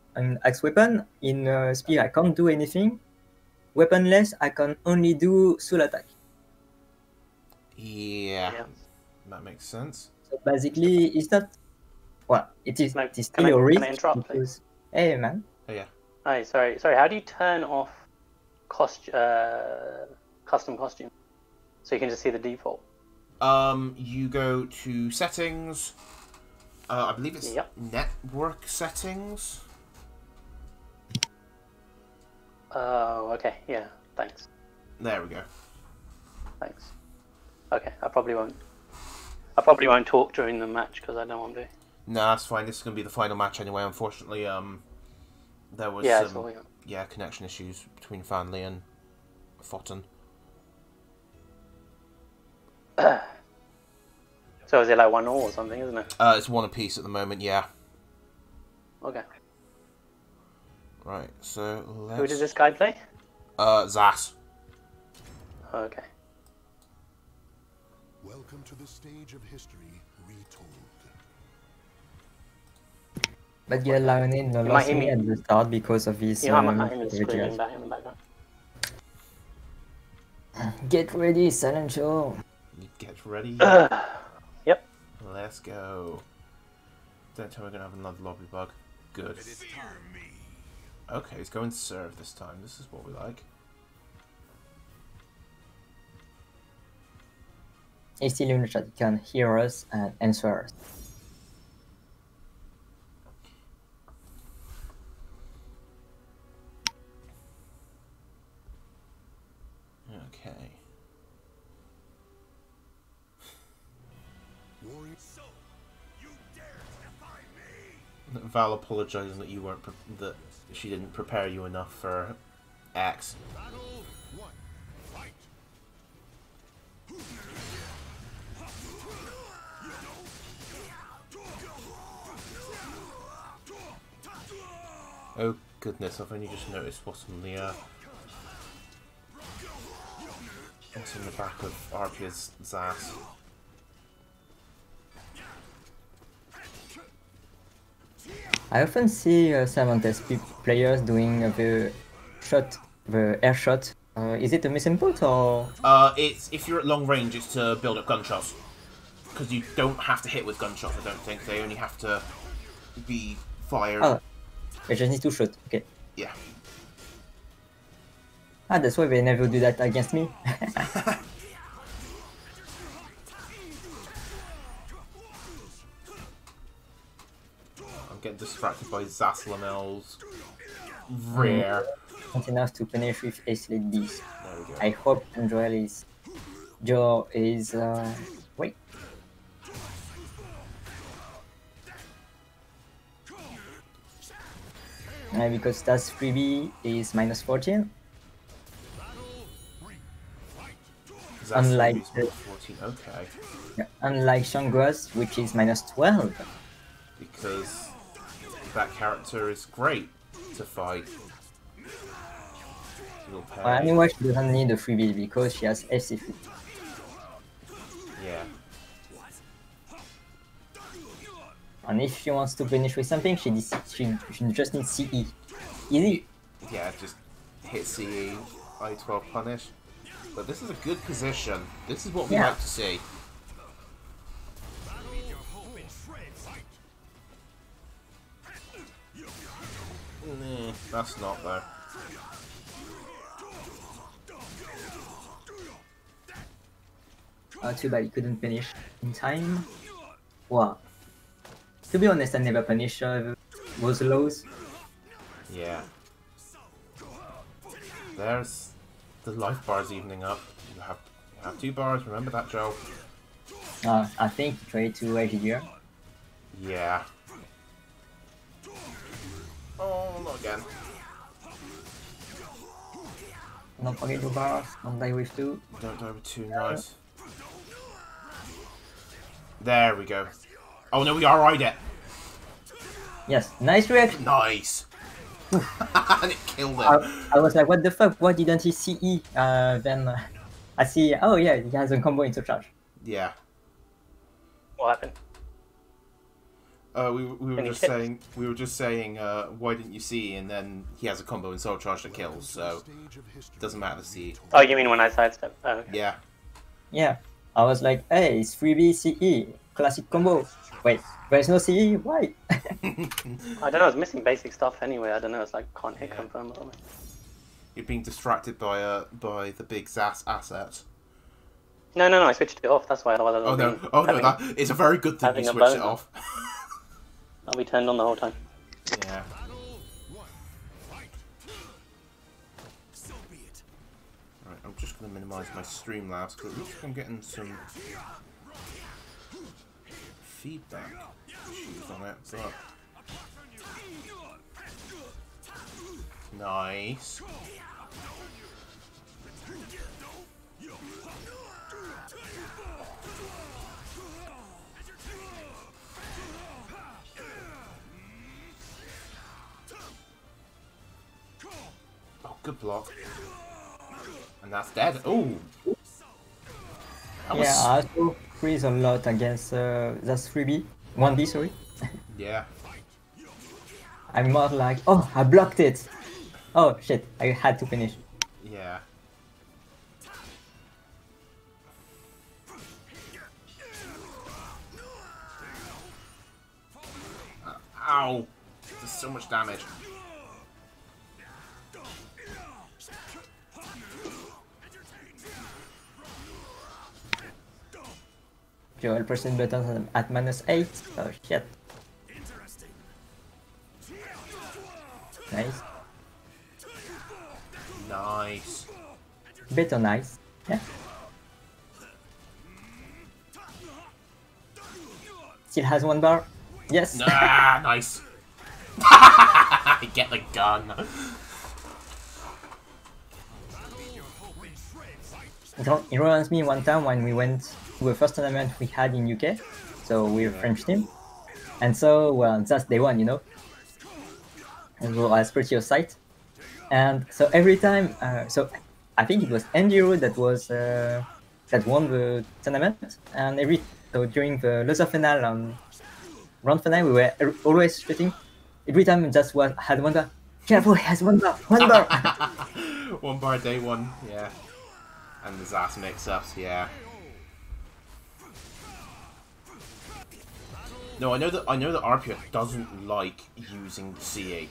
weapon. In spear, I can't do anything. Weaponless, I can only do soul attack. Yeah. That makes sense. So basically, it's not. Well, it is. No, It is can still a risk. I interrupt, Because, hey man. Oh yeah. Hi, sorry. How do you turn off custom costume so you can just see the default? You go to settings. I believe it's network settings. Oh, okay. Yeah. Thanks. There we go. Thanks. Okay. I probably won't talk during the match because I don't want to. No, that's fine. This is going to be the final match anyway. Unfortunately, there was some connection issues between Fanley and Fotten. So is it like 1-1 or something, isn't it? It's one apiece at the moment. Yeah. Okay. Right. So let's. Who does this guy play? Zas. Okay. Welcome to the stage of history retold. But yeah, Lionel lost hear me me. at the start because of his I might hear me screaming videos. back in the background. Get ready, Silent Show. Get ready. Yep. Let's go. Don't tell me we're gonna have another lobby bug. Good. Okay, he's going serve this time. This is what we like. He's still in the chat. He can hear us and answer us. Okay. So, you dare defy me? Val apologizing that you weren't that she didn't prepare you enough for X. Battle 1. Fight. Oh goodness, I've only just noticed what's on the what's in the back of Arpia's ass. I often see Cervantes players doing the shot, the air shot. Is it a misinput or? It's if you're at long range, it's to build up gunshots. Because you don't have to hit with gunshots, I don't think. They only have to be fired. Oh, I just need to shoot. Okay. Yeah. Ah, that's why they never do that against me. I'm getting distracted by Zaslamel's rear. Not enough to punish with ace lead Bs. There we go. I hope Androel is. Joe is. Wait. Because that's freebie is minus 14. Unlike Zaslamel's the- 14. Okay. Unlike Shangua's, which is minus 12. Because that character is great to fight. Little parry. Anyway, she doesn't need a freebie because she has FC free. Yeah. And if she wants to finish with something, she just needs CE. Easy. Yeah, just hit CE, I-12 punish. But this is a good position. This is what we Yeah. like to see. Nah, that's not though. Too bad he couldn't finish in time. Wow. To be honest, I never punish those lows. Yeah. There's the life bars evening up. You have 2 bars, remember that, Joe? I think he tried to HDR. Yeah. Oh, not again. Don't forget the bars, don't die with 2. Don't die with 2, nice. There we go. Oh no, we RI'd it. Yes, nice reaction. Nice. And it killed him. I was like, what the fuck? Why didn't he CE? Then I see, oh yeah, he has a combo into charge. Yeah. What happened? We were Any just tips? saying why didn't you see? And then he has a combo in Soul Charge that kills, so doesn't matter the C. Oh, you mean when I sidestep? Oh, okay. Yeah. Yeah, I was like, hey, it's freebie CE, classic combo. Wait, there's no CE? Why? I don't know. It's missing basic stuff anyway. I don't know. It's like can't hit Yeah. confirm or something. You're being distracted by the big Zas asset. No. I switched it off. That's why. Otherwise Oh no! I'll be Oh no! having- That is a very good thing you having a switched it boner. off. I'll be turned on the whole time. Yeah. Right, I'm just going to minimise my Streamlabs because at least I'm getting some feedback issues on it. But nice. Oh, good block. And that's dead. Oh. Yeah, I also freeze a lot against that's freebie. 1B, sorry. Yeah. I'm more like, oh, I blocked it. Oh shit, I had to finish. Yeah. Ow! There's so much damage. Dual pressing button at -8. Oh shit. Nice. Nice. Better nice. Yeah. Still has 1 bar. Yes. Ah, nice. Get the gun. It reminds me one time when we went to the first tournament we had in UK. So we're French team. And so, well, that's day one, you know. And so I was pretty excited. And so every time, so I think it was Enduro that was that won the tournament. And so during the loser final and round final, we were always shooting. Every time it just had 1 bar. Careful, he has 1 bar, 1 bar. 1 bar day 1, yeah. And the Zas mix-ups, yeah. No, I know that RPO doesn't like using the CA.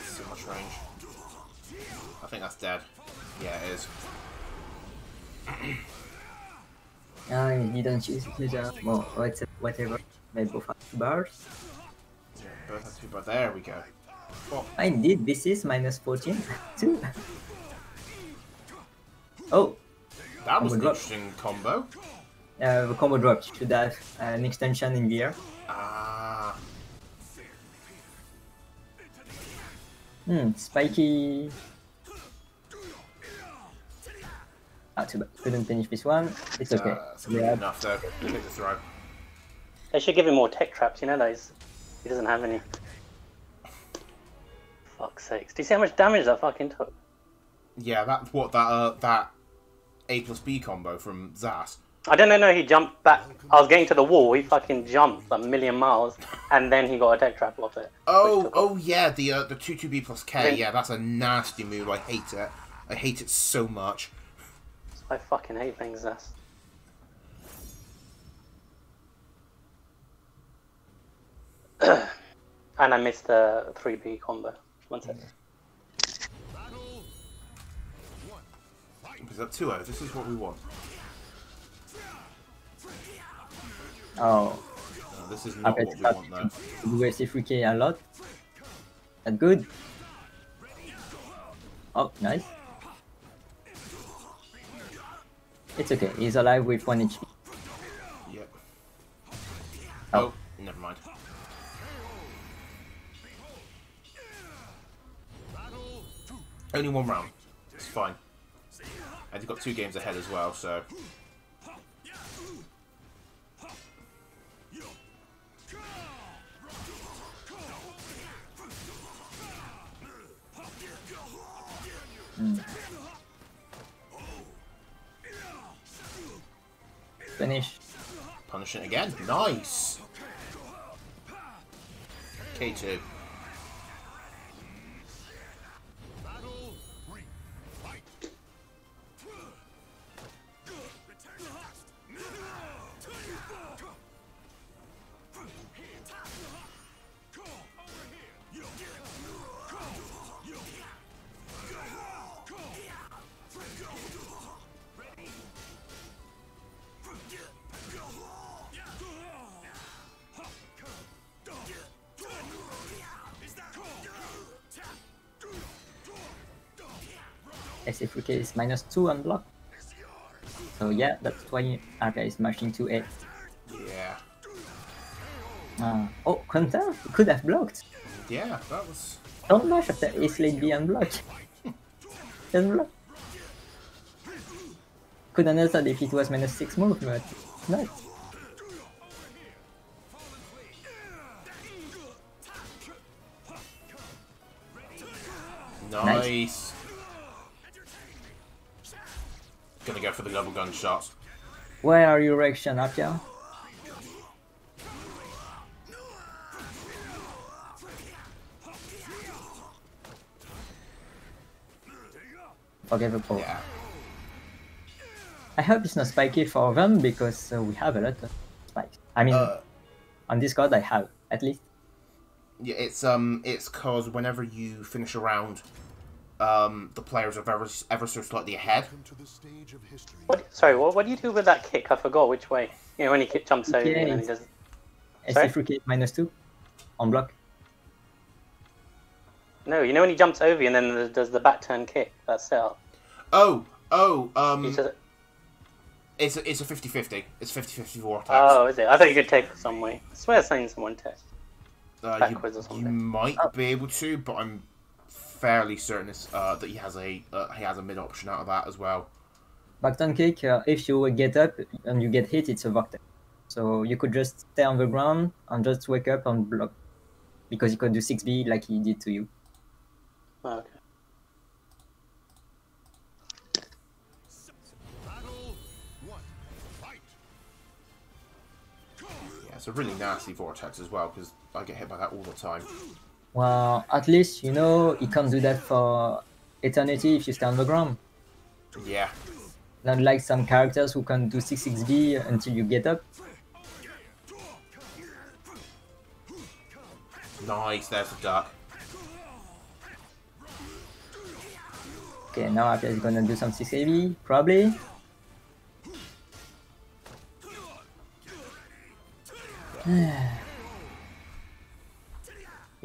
So much range. I think that's dead. Yeah, it is. I didn't use it. Well, whatever. They both have 2 bars. Yeah, both have 2 bars. There we go. Oh. Indeed, this is -14 too. Oh, That was an drop. interesting combo. The combo drop should have an extension in the air. Ah. Spiky. Ah, too bad. Couldn't finish this one. It's okay. It's good enough though. Take the throw. They should give him more tech traps, you know those. He doesn't have any. Fuck's sakes. Do you see how much damage that fucking took? Yeah, that A plus B combo from Zas. I don't know, he jumped back. I was getting to the wall, he fucking jumped a million miles, and then he got a tech trap off it. Oh yeah, the 2-2B plus K, Okay. yeah, that's a nasty move, I hate it. I hate it so much. I fucking hate things, Zas. And I missed the 3B combo. 1 second. Is that 2-0? This is what we want. Oh, No, this is I not bet what we that want though. USC 3K a lot. That's good. Oh, nice. It's okay. He's alive with 1 HP. Yep. Oh. Oh, never mind. Only 1 round. It's fine. And you've got 2 games ahead as well, so. Finish. Punish it again. Nice. K2. SF3K is -2 on block. So yeah, that's why Arca is mashing to 8. Yeah. Oh, counter? Could have blocked. Yeah, that was. Don't mash after Ace Late B unblock. Just block. Could have answered if it was -6 move, but not. Nice. gonna go for the double gunshots. Where are your reaction, Apia? Forget the power. Yeah. I hope it's not spiky for them because we have a lot of spikes. I mean, on Discord I have at least. Yeah, it's cause whenever you finish a round, the players are ever so slightly ahead. Welcome to the stage of history. Sorry, what do you do with that kick? I forgot which way. You know, when he jumps over and then he does. Sorry? SC3K -2 on block. No, you know when he jumps over you and then does the back turn kick. That's set up. It's a 50-50. It's 50-50 vortex. Oh, is it? I thought you could take it some way. I swear I've seen someone take backwards or You something. might be able to, but I'm fairly certain that he has a mid option out of that as well. Back turn kick, if you get up and you get hit, it's a vortex. So you could just stay on the ground and just wake up and block. Because you could do 6B like he did to you. Oh, okay. Battle 1. Fight. Yeah, it's a really nasty vortex as well because I get hit by that all the time. Well, at least, you know, you can't do that for eternity if you stay on the ground. Yeah. Not like some characters who can do 6B until you get up. Nice, there's the duck. Okay, now Apia is gonna do some 6AB, probably. You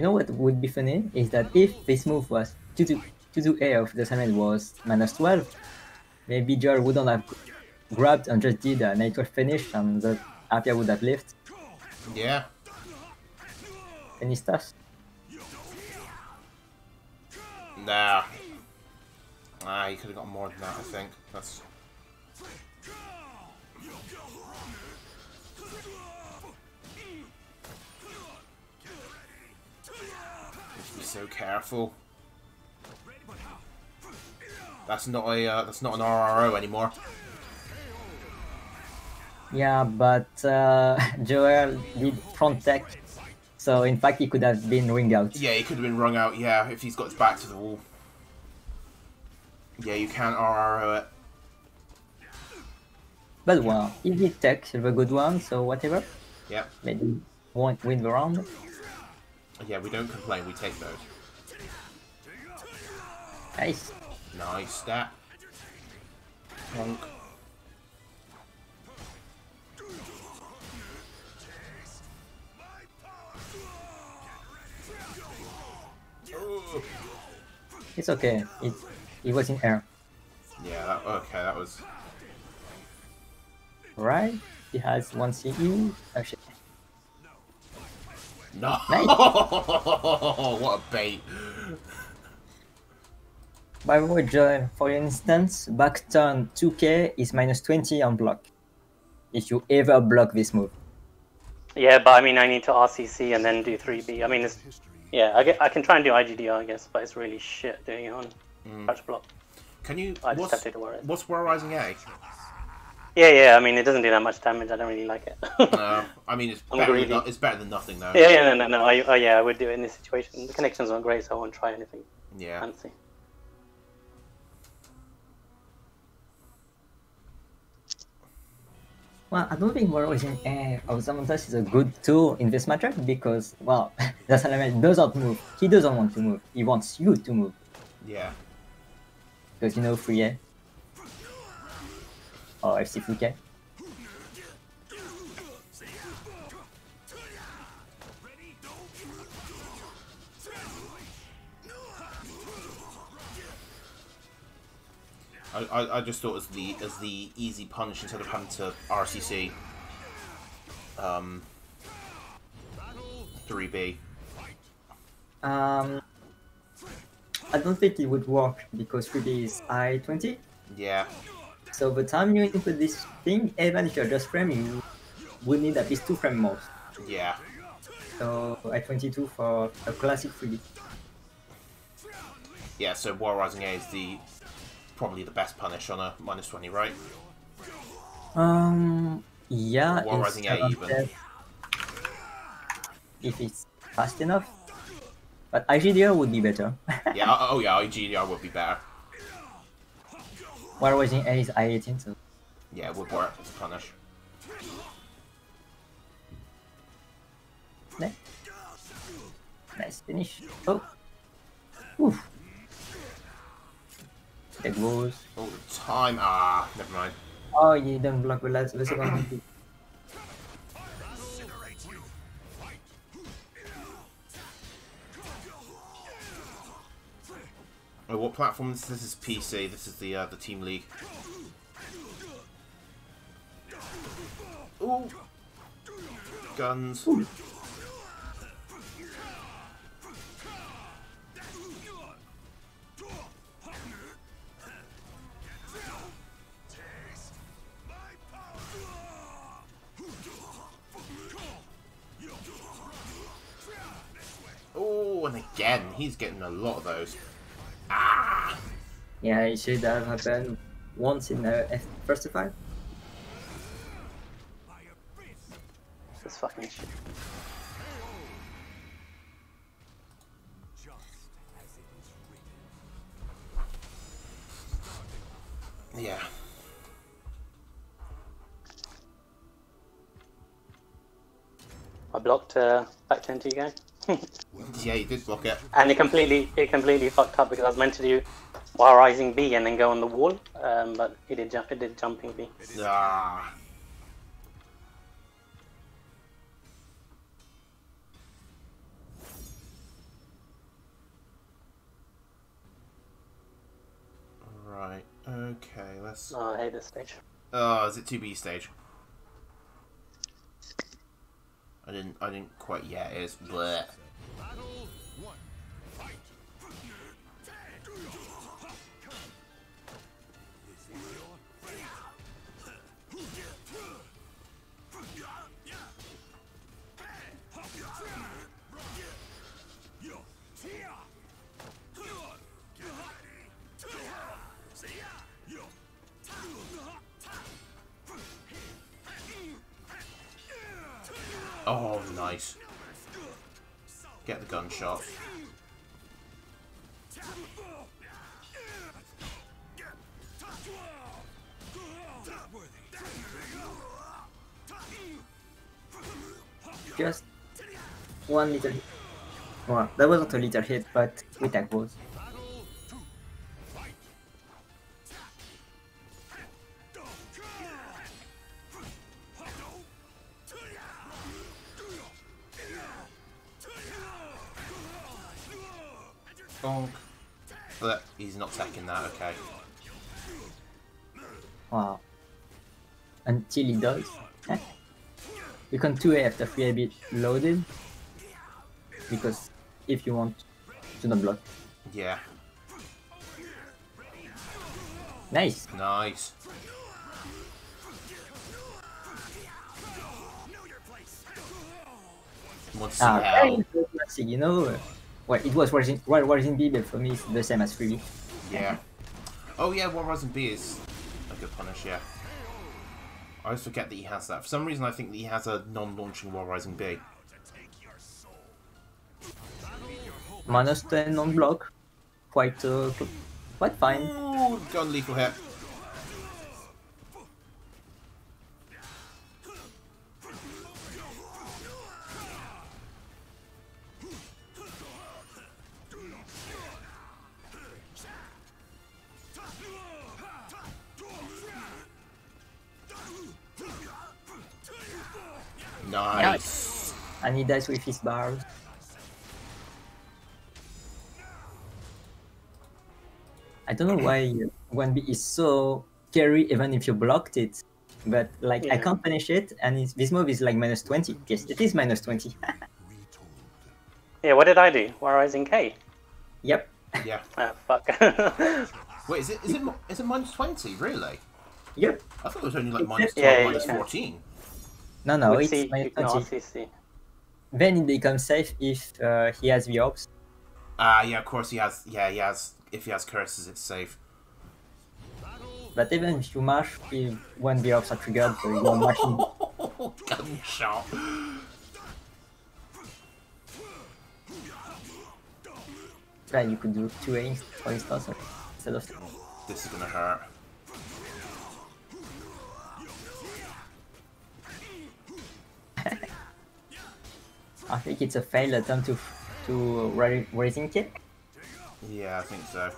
know what would be funny is that if this move was 2-2-A of the summon was -12, maybe Joel wouldn't have grabbed and just did a night 12 finish and the Apia would have lived. Yeah. Any stuff? Nah. You could have got more than that, I think. That's... Just be so careful. That's not an RRO anymore. Yeah, but Joel did front tech, so in fact he could have been ring out. Yeah, he could have been wrung out, yeah, if he's got his back to the wall. Yeah, you can't RRO it. But well, he did tech the good one, so whatever. Yep. Maybe won't win the round. Yeah, we don't complain, we take those. Nice. Nice stat. Plonk. Ooh. It's okay. It was in air. Yeah, okay, that was... Right? He has one CE. Oh shit. No! Nice. What a bait. By the way, Joel, for instance, back turn 2K is -20 on block. If you ever block this move. Yeah, but I mean, I need to RCC and then do 3B. I mean, it's... Yeah, I can try and do IGDR, I guess, but it's really shit doing it on crouch block. Can you... I just have to do it. What's Warrising A? Yeah, I mean, it doesn't do that much damage. I don't really like it. No, I mean, it's greedy. it's better than nothing, though. Yeah, no. I would do it in this situation. The connections aren't great, so I won't try anything Yeah. fancy. Well, I don't think Warrising Air of Zamontas is a good tool in this matchup because, well, Zasalamel doesn't move. He doesn't want to move. He wants you to move. Yeah. Because you know free air. Or FC free K. I just thought as the easy punish instead of having to RCC 3B. I don't think it would work because 3B is I-20. Yeah. So the time you input this thing, even if you're just framing, you would need at least 2 frame most. Yeah. So I-22 for a classic 3B. Yeah, so War Rising A is the probably the best punish on a -20, right? Yeah, War Rising A instead of even. that, if it's fast enough. But IGDR would be better. Yeah, oh yeah, IGDR would be better. War Rising A is I-18, so Yeah, it would work as a punish. nice finish. Oh, oof. There goes. All the time. Ah, never mind. Oh, you don't block the second one. Oh, what platform is this? This is PC. This is the Team League. Ooh. Guns. Ooh. Oh, and again, he's getting a lot of those. Ah! Yeah, it should have happened once in first to 5. This fucking shit. Yeah. I blocked back 10 to you guys. Yeah, you did block it. And it completely fucked up because I was meant to do War Rising B and then go on the wall, but it did jumping B. Ah. Right. Okay. Let's. Oh, I hate this stage. Oh, is it 2B stage? I didn't quite. Yeah, it is. Bleh. Oh, nice. Get the gunshot. Just one little hit. Well, that wasn't a little hit, but we tag both. Bonk. But he's not taking that, okay. Wow. Until he does. You can 2A after 3A bit loaded. Because if you want to not block. Yeah. Nice. Nice. Want to see how? Very classic, you know. Well, it was Rising B, but for me it's the same as 3B. Yeah. Oh yeah, War Rising B is a good punish, yeah. I always forget that he has that. For some reason I think that he has a non-launching War Rising B. -10 non-block. Quite fine. Ooh, gun lethal hit. Nice. And he dies with his bars. I don't know why 1B is so scary even if you blocked it. But like I can't finish it and this move is like -20. Yes, it is -20. Yeah, what did I do? War Rising K? Yep. Yeah. Ah, fuck. Wait, is it -20? Really? Yep. I thought it was only like -12, Yeah, -14. No, With it's C, you can -20. RCC. Then it becomes safe if he has the ops. Yeah, of course he has. Yeah, he has. If he has curses, it's safe. But even if you mash, when the ops are triggered, so you're mashing. Gunshot. Yeah, you could do 2 aims, for instance, instead of. This is gonna hurt. I think it's a failed attempt to raising kick. Yeah, I think so.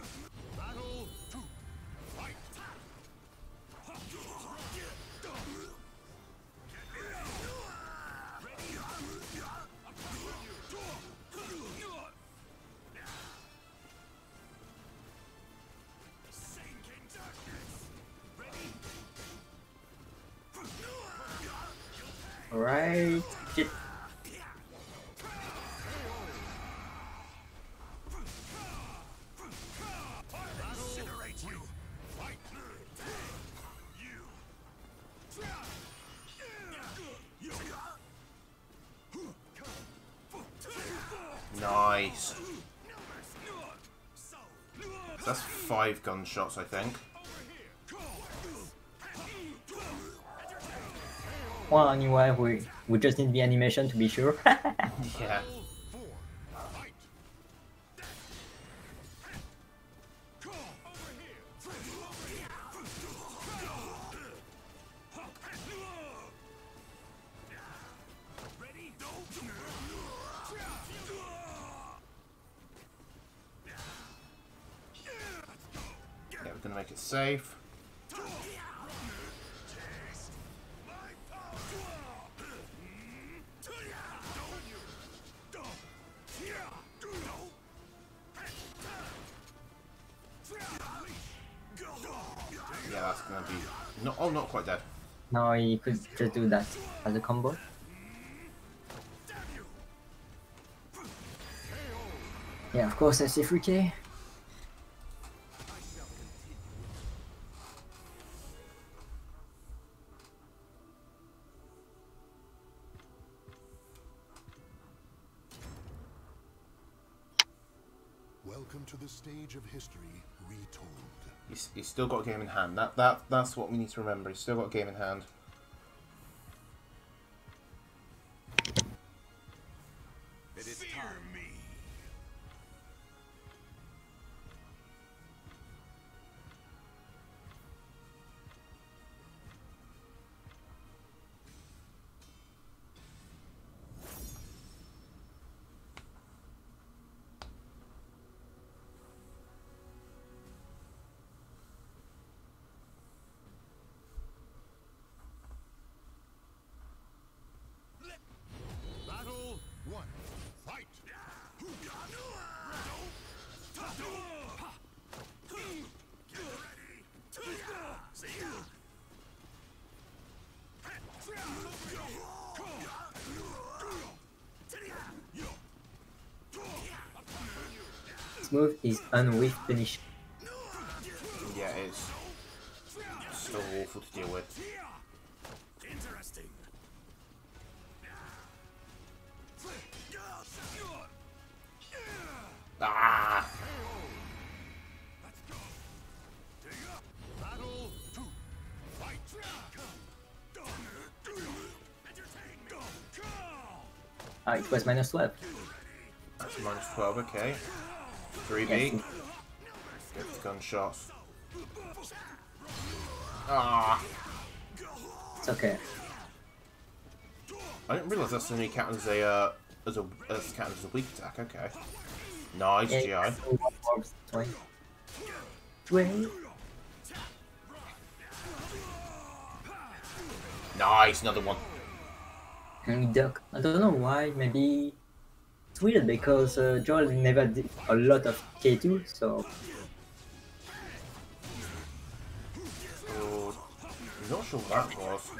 Right. Shit. Nice. That's 5 gunshots, I think. Well, anyway, we just need the animation to be sure. Yeah. Yeah, we're gonna make it safe. Yeah, that's gonna be not quite dead. Now you could just do that as a combo. Yeah, of course, SC3K. Welcome to the stage of history retold. He's still got a game in hand. That's what we need to remember. He's still got a game in hand. It is time. Me. Battle 1. Fight. This move is unwith finish. Yeah, it's so awful to deal with. Interesting. Ah! Battle 2. Fight. It was minus 12. That's minus 12. Okay. 3B. Yes. Get the gunshots. Ah! It's okay. I didn't realise that's only counted as a counted as a weak attack. Okay. Nice, Yeah, GI. Wait. Nice, another one. And duck. I don't know why. Maybe it's weird because Joel never did a lot of K2, so Oh, I'm not sure what that was.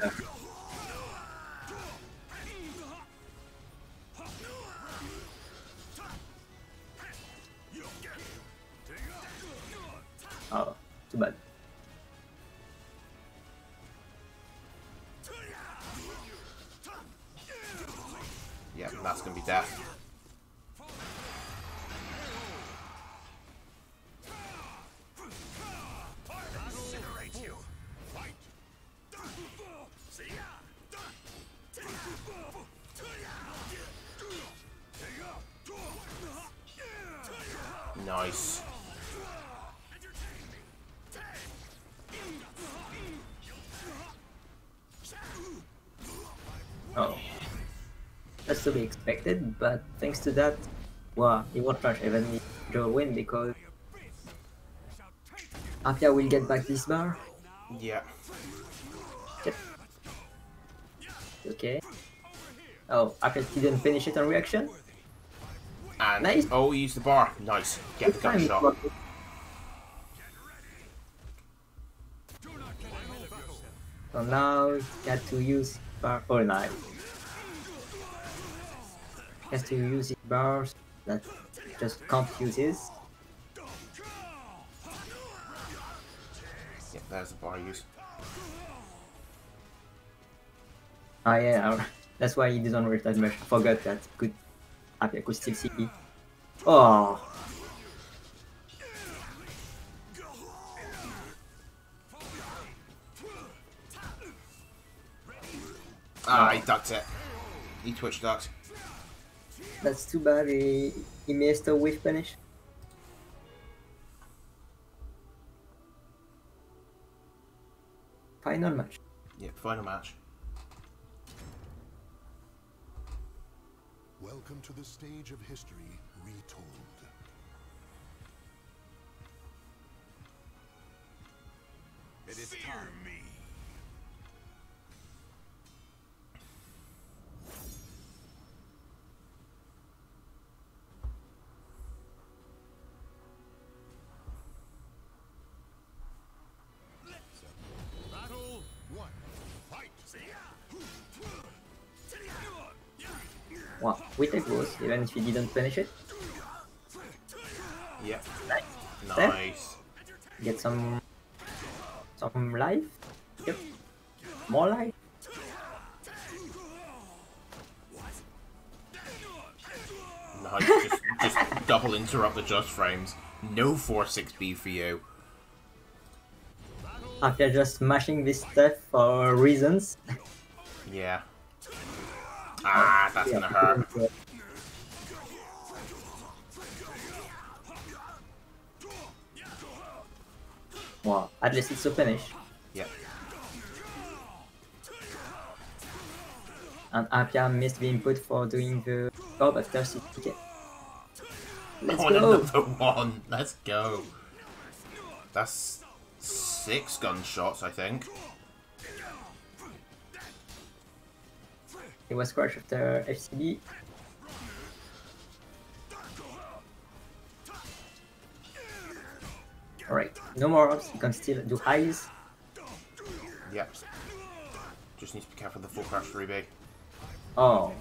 oh, too bad. Yeah, that's gonna be death. Nice. Oh. That's to be expected, but thanks to that, wow, he won't rush even if Joe win because Apia will get back this bar. Yeah. Yep. Okay. Oh, Apia didn't finish it on reaction. And Nice. oh, he used the bar. Nice. Get the gun Good shot. time. So now he got to use bar. Oh, nice. He has to use his bars that just can't use his. Yeah, there's the bar use. Ah yeah, that's why he didn't rush that much. I forgot that could Apia could still see me. Oh. Ah, he ducked it. He twitch ducked. That's too bad. He missed a whiff punish. Final match. Yeah, final match. Welcome to the stage of history retold. It is time. Me. Battle 1. Fight. Wow, we take both, even if he didn't finish it. Yeah. Nice. Nice. Get some life. Yep. More life. Nice. Just double interrupt the just frames. No 4-6B for you. After just smashing this stuff for reasons. Yeah. Ah, that's gonna hurt. Wow, at least it's a finish. Yeah. And Apia missed the input for doing the job after CTK. Let's Oh, go! another one. Let's go. That's 6 gunshots, I think. It was crushed after FCB. Alright, no more ups, you can still do highs. Yep. Just need to be careful of the full crash 3B. Oh,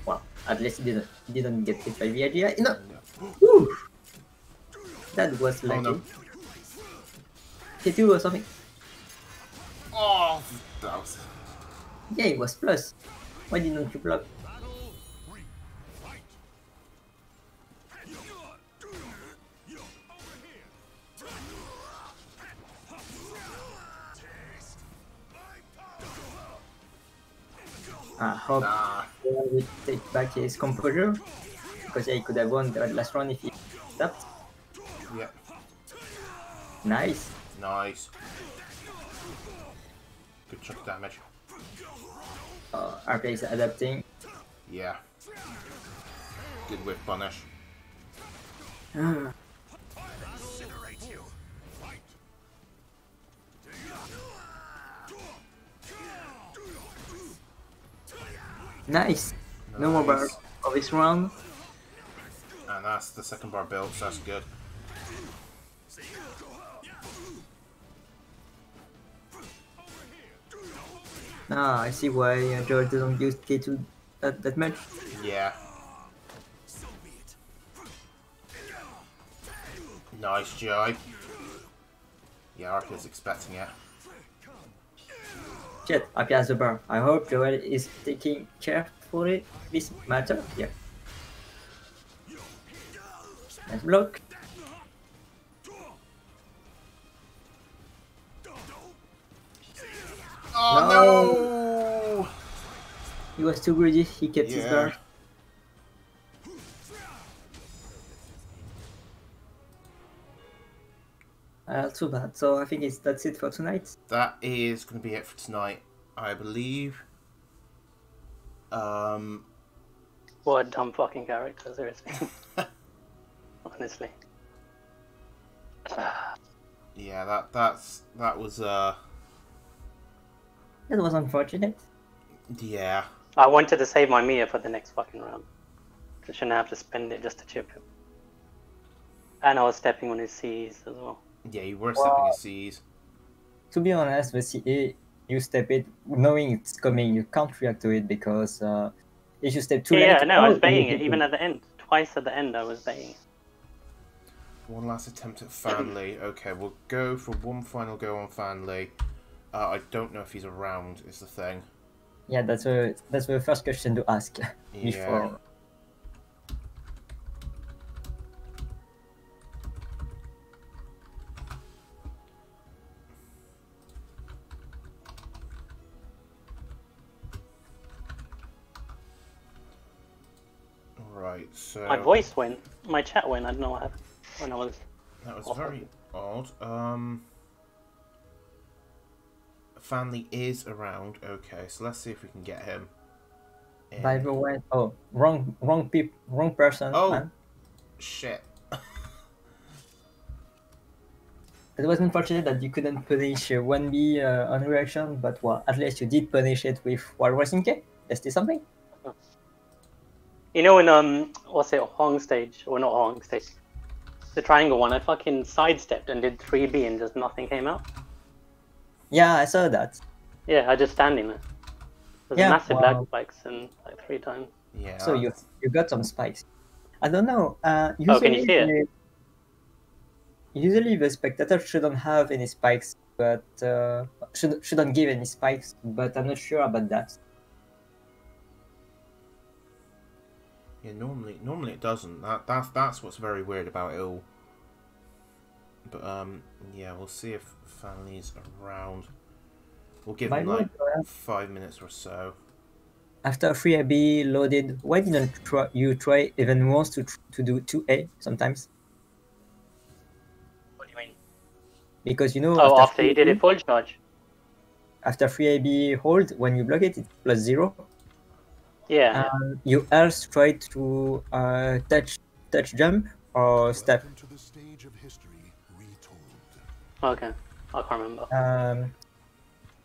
well, at least he didn't get hit by the idea. No! Yeah. Woo! That was Oh lucky. no. Hit you or something? Oh, that was... Yeah, it was plus. Why didn't you block? Battle 3. Fight. I hope Nah. he will take back his composure. Because yeah, he could have won the last round if he stopped. Yep. Nice. Nice. Good chunk of damage. RPA is adapting. Yeah. Good whip punish. Incinerate you. Fight. Nice. No more bar Nice. of this round. And that's the second bar build, so that's good. Ah, I see why George doesn't use K2 that much. Yeah. Nice, Joey. Yeah, RP's expecting it. Shit, Apia has the bar. I hope Joel is taking care for it. This matter. Yeah. Nice block. Oh no! He was too greedy. He kept his Yeah. bar. Too bad. So I think that's it for tonight. That is going to be it for tonight, I believe. What a dumb fucking character, seriously. Honestly. Yeah, that was That was unfortunate. yeah. I wanted to save my Mia for the next fucking round. I shouldn't have to spend it just to chip him. And I was stepping on his C's as well. Yeah, you were stepping his C's. To be honest, the CA, you step it knowing it's coming, you can't react to it because if you step too late... Yeah, no, I was you baiting hit it, even at the end. Twice at the end I was baiting it. One last attempt at Fanley. Okay, we'll go for one final go on Fanley. I don't know if he's around, is the thing. Yeah, that's the first question to ask Yeah. before. Right, so... My voice went, my chat went, I don't know what happened when I was... That was very odd. Fanley is around. Okay, so let's see if we can get him. By the way, wrong person. Oh, man. shit. It was unfortunate that you couldn't punish 1B on reaction, but well, at least you did punish it with Walrus in K. Let's do something. You know in, what's it, Hong stage, or not Hong stage, the triangle one, I fucking sidestepped and did 3B and just nothing came out. Yeah, I saw that. Yeah, I just standing there. There's Yeah, massive wow. lag spikes and like 3 times. Yeah. So you got some spikes. I don't know. Usually, Oh, can you see it? Usually the spectator shouldn't have any spikes, but shouldn't give any spikes. But I'm not sure about that. Yeah, normally it doesn't. That's what's very weird about it all. But yeah, we'll see if Fanley's around. We'll give him like 5 minutes or so. After 3AB loaded, why didn't you try even once to do 2A sometimes? What do you mean? Because you know. Oh, after he did it full charge. After 3AB hold, when you block it, it's +0. Yeah. You else try to touch jump or step. Welcome to the stage of history retold. Okay, I can't remember.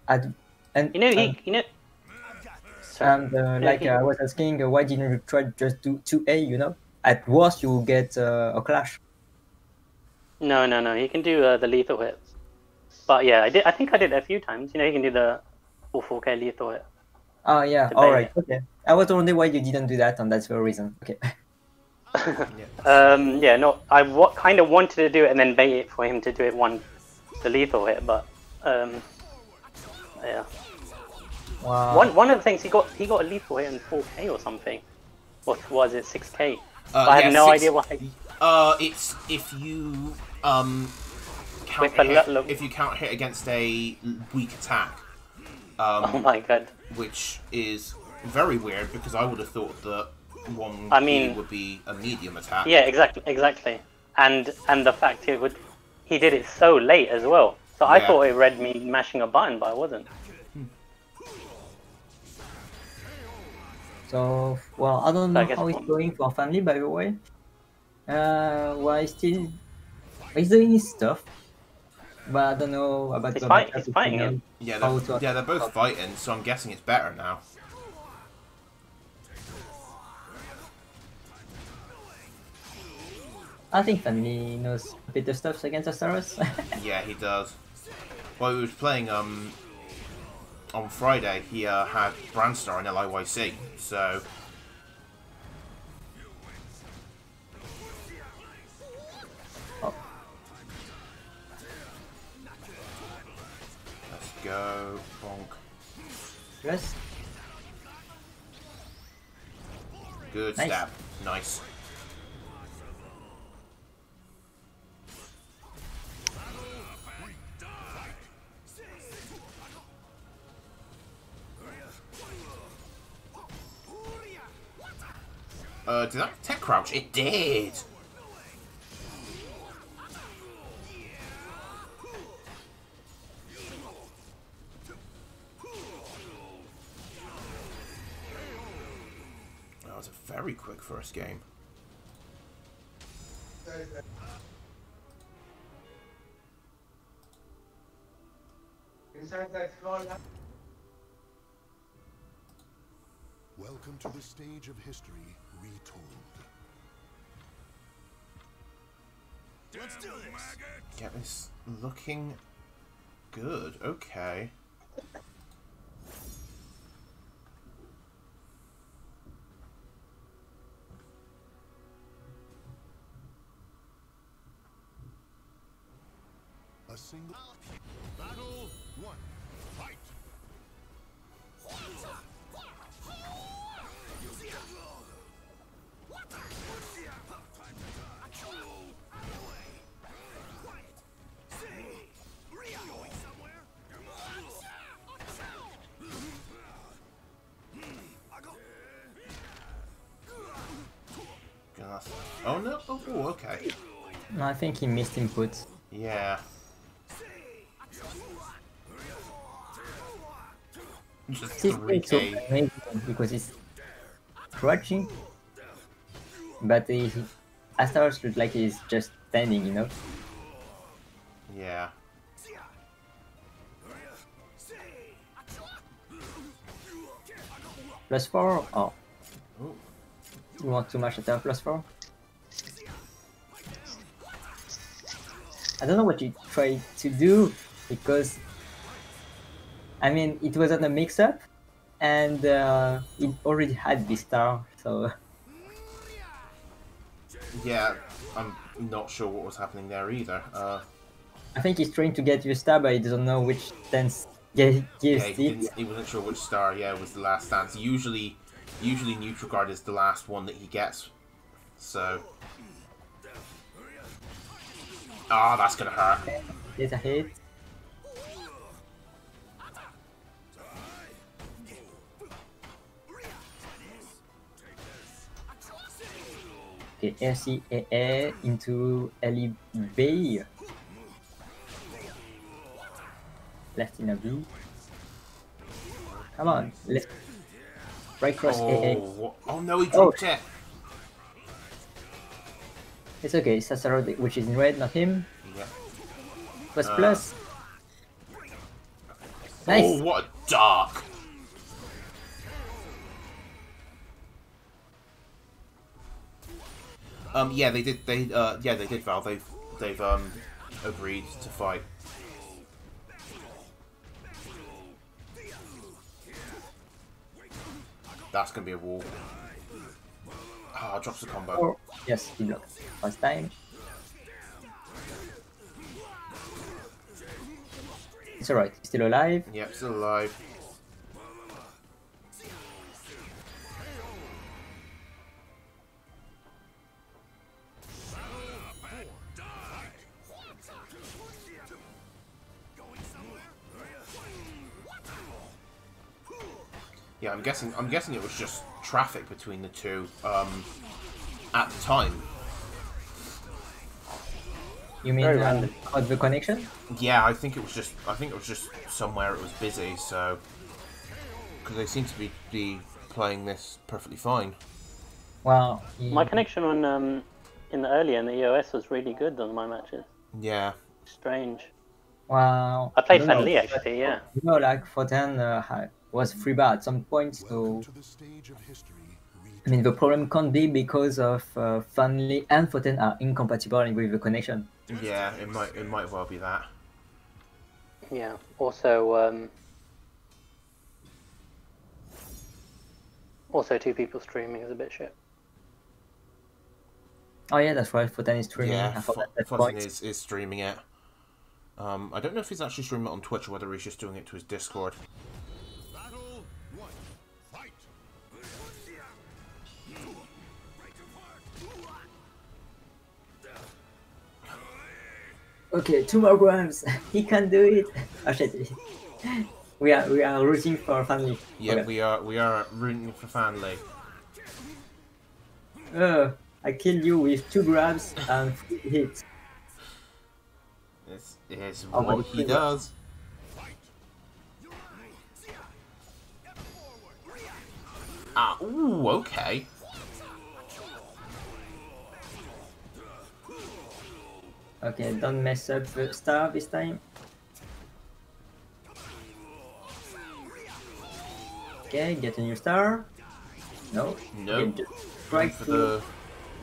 And You know, you know. And like I was asking, why didn't you try just do 2A? You know, at worst you will get a clash. No. He can do the lethal hit. But yeah, I think I did it a few times. You know, he can do the 4K lethal hit. Oh yeah, all right, okay. I was wondering why you didn't do that, and that's the reason. Okay. Yeah, no, I kind of wanted to do it and then bait it for him to do it the lethal hit, but yeah. Wow. One of the things he got a lethal hit in 4K or something. What was it, 6K? I have no idea why. It's if you if you can't hit against a weak attack. Oh my god. Which is very weird because I would have thought that would be a medium attack. Yeah, exactly. And the fact he did it so late as well. So I thought it read me mashing a button, but I wasn't. So well, I don't know how it's going for Family, by the way. Well, he's doing his stuff, but I don't know about he's fighting him. Yeah, they're both fighting, so I'm guessing it's better now. I think Family knows a bit of stuff against Astaros. Yeah, he does. While he was playing on Friday, he had Brandstar in LIYC, so... Oh. Let's go, bonk. Yes. Good stab. Nice. Did that tech crouch? It did! was a very quick first game. Welcome to the stage of history retold. Let's do this. Get this looking good. Okay. A single battle one. Fight. Oh no! Oh, okay. No, I think he missed input. Yeah. Just This is so 3K. amazing because it's crouching, but he afterwards looks like he's just standing, you know? Yeah. +4? Oh, Ooh. you want too much attack +4? I don't know what you tried to do because I mean it wasn't a mix-up and it already had the star, so Yeah, I'm not sure what was happening there either. I think he's trying to get you star, but he doesn't know which stance gives Yeah, it. he wasn't sure which star. Yeah, was the last stance. Usually neutral guard is the last one that he gets. So, that's gonna hurt. There's a hit. Okay, RCAA into LEB. Left in a blue. Come on, let's right cross AA. Oh no, he dropped it. It's okay, Sasaro, which is in red, not him. Yeah. Plus. Nice. Oh, what a dark. Yeah, they did. They did, Val. They've agreed to fight. That's gonna be a wall. Drops the combo. Oh, yes, he blocked. First time. It's alright, he's still alive. Yep, still alive. Yeah, I'm guessing it was just traffic between the two at the time. You mean about the connection? Yeah, I think it was just somewhere it was busy, so because they seem to be playing this perfectly fine. Well, my connection on in the earlier in the EOS was really good on my matches. Yeah. Strange. Wow. I played Fan Li actually, yeah. You know, like Fortin was free bar at some point, so I mean the problem can't be because of Fan Li and Fortin are incompatible with the connection. Yeah, it might well be that. Yeah. Also, two people streaming is a bit shit. Oh yeah, that's right. Fortin is streaming. Yeah, that Fortin is streaming it. I don't know if he's actually streaming it on Twitch or whether he's just doing it to his Discord. Battle one. Fight. Okay, 2 more grams. He can do it. Oh shit. We are rooting for Fan Li. Yeah, okay. we are rooting for Fan Li. I killed you with 2 grabs and 3 hits. This is Oh, what he does. Ooh, okay. Okay, don't mess up the star this time. Okay, get a new star. No. No. Okay, just try Going for to...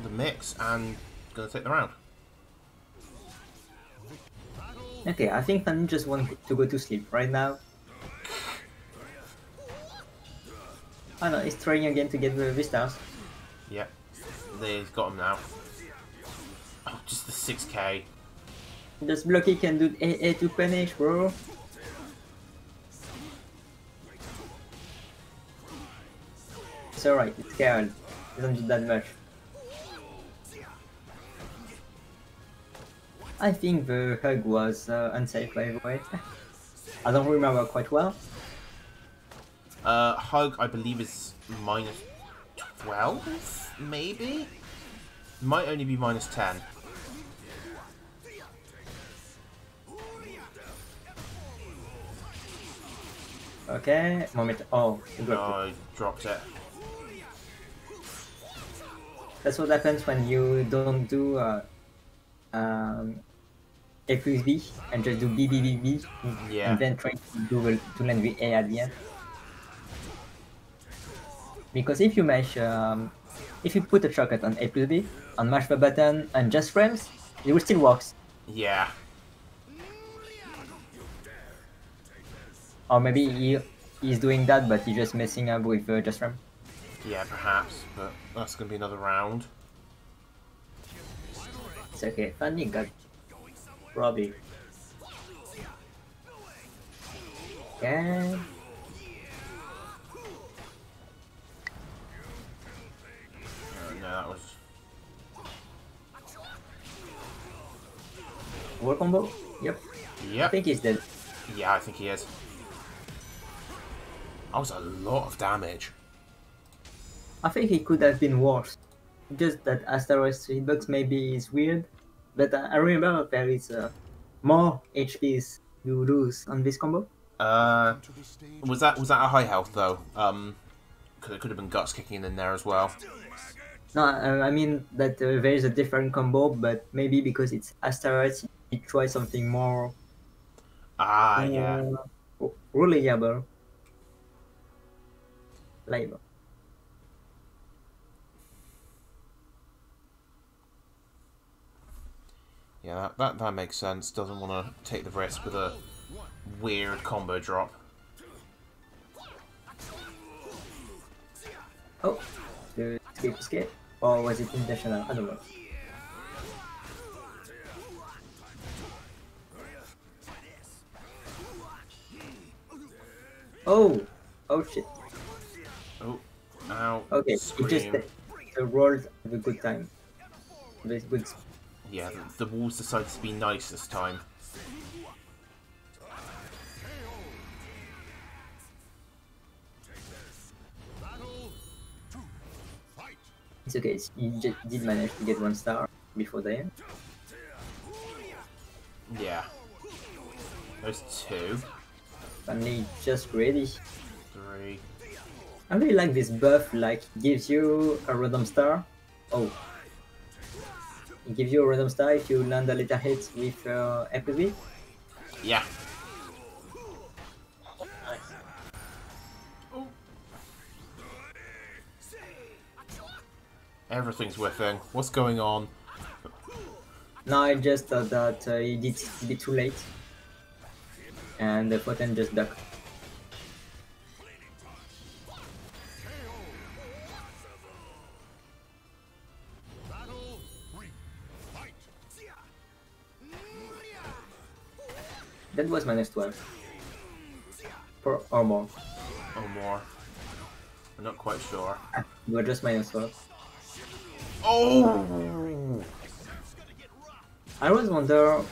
the mix and gonna take the round. Okay, I think Fanny just wants to go to sleep right now. Oh no, he's trying again to get the stars. Yep. They've got him now. Oh, just the 6k. Just Blocky can do AA to punish, bro. It's alright, it's Carol. He doesn't do that much. I think the hug was unsafe, by the way. I don't remember quite well. Hug, I believe, is minus 12, maybe? Might only be minus 10. Okay, moment. Oh, he dropped it. Oh, he dropped it. That's what happens when you don't do A plus B and just do B, B, B, B, Yeah. and then try to land the A at the end. Because if you mash, if you put a shortcut on A plus B, and mash the button and just frames, it will still work. Yeah. Or maybe he's doing that, but he's just messing up with just frame. Yeah, perhaps, but that's gonna be another round. It's okay. Funny got Robbie. Okay. No, that was... War combo? Yep. I Yep. think he's dead. Yeah, I think he is. That was a lot of damage. I think it could have been worse. Just that Asteroid's hitbox maybe is weird, but I remember there is more HPs you lose on this combo. Was that a high health though? Because it could have been guts kicking in there as well. No, I mean that there is a different combo, but maybe because it's Asteroids, you try something more Yeah. reliable. Label. Yeah, that makes sense. Doesn't want to take the risk with a weird combo drop. Oh, the escape, or was it intentional? I don't know. Oh shit. Oh, ow. Okay, Scream. it just rolled with a good time. With good. Yeah, the walls decided to be nice this time. It's okay. You just did manage to get 1 star before the end. Yeah. There's 2. Finally, just ready. 3. I really like this buff. Like, gives you a random star. Oh. It gives you a random star if you land a little hit with FPV. Yeah. Everything's whiffing. What's going on? No, I just thought that you did it a bit too late. And the Photon just ducked. That was minus 12. Or more. Or more. I'm not quite sure. You were just minus 12. Oh! I always wonder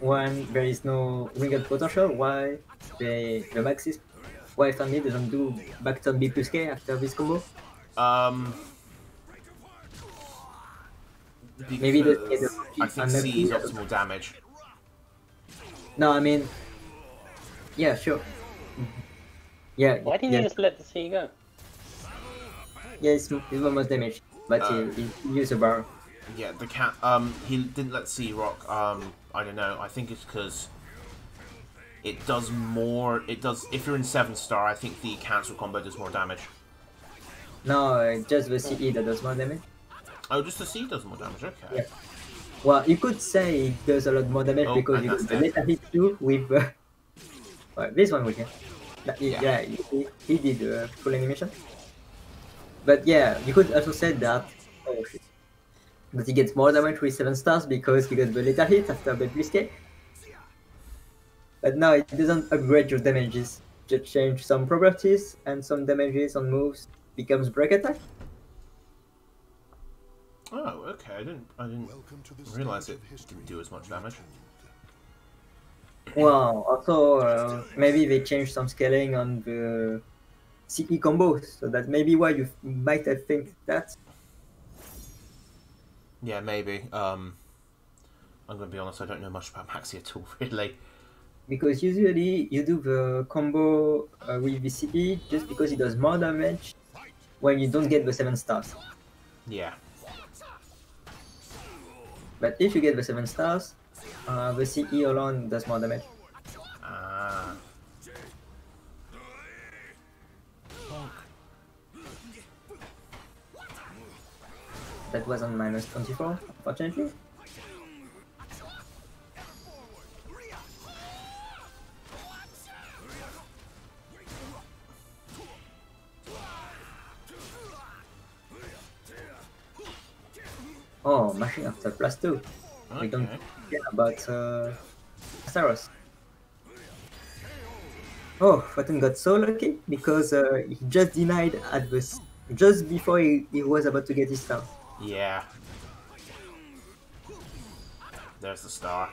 when there is no ringed potential, why the Maxis, why family doesn't do back turn B plus K after this combo. Maybe I think C is optimal damage. No, I mean, yeah, sure. Yeah. Why didn't you just let the C go? Yeah, it's almost damage, but he used a bar. Yeah, the cat. He didn't let C rock. I don't know. I think it's because it does more. It does. If you're in 7-star, I think the cancel combo does more damage. No, just the CE that does more damage. Oh, just the C does more damage. Okay. Yeah. Well, you could say it does a lot more damage Oh, because and you that's got the dead. later hit too with. Well, this one we can. Yeah, he did full animation. But yeah, you could also say that. Oh shit. But he gets more damage with 7 stars because he got the later hit after the Blitzkrieg. But no, it doesn't upgrade your damages. Just change some properties and some damages on moves becomes break attack. Oh, okay. I didn't Welcome to the realize stage it of history. didn't do as much damage. Well, also maybe they changed some scaling on the CE combos, so that may be why you might have think that. Yeah, maybe. I'm gonna be honest. I don't know much about Maxi at all, really. Because usually you do the combo with the CE just because it does more damage when you don't get the 7 stars. Yeah. But if you get the 7 stars, the CE alone does more damage. Ah. That was on -24, unfortunately. Oh, mashing after +2. We don't Okay. care about Saros. Oh, Photon got so lucky because he just denied at just before he was about to get his star. Yeah. There's the star.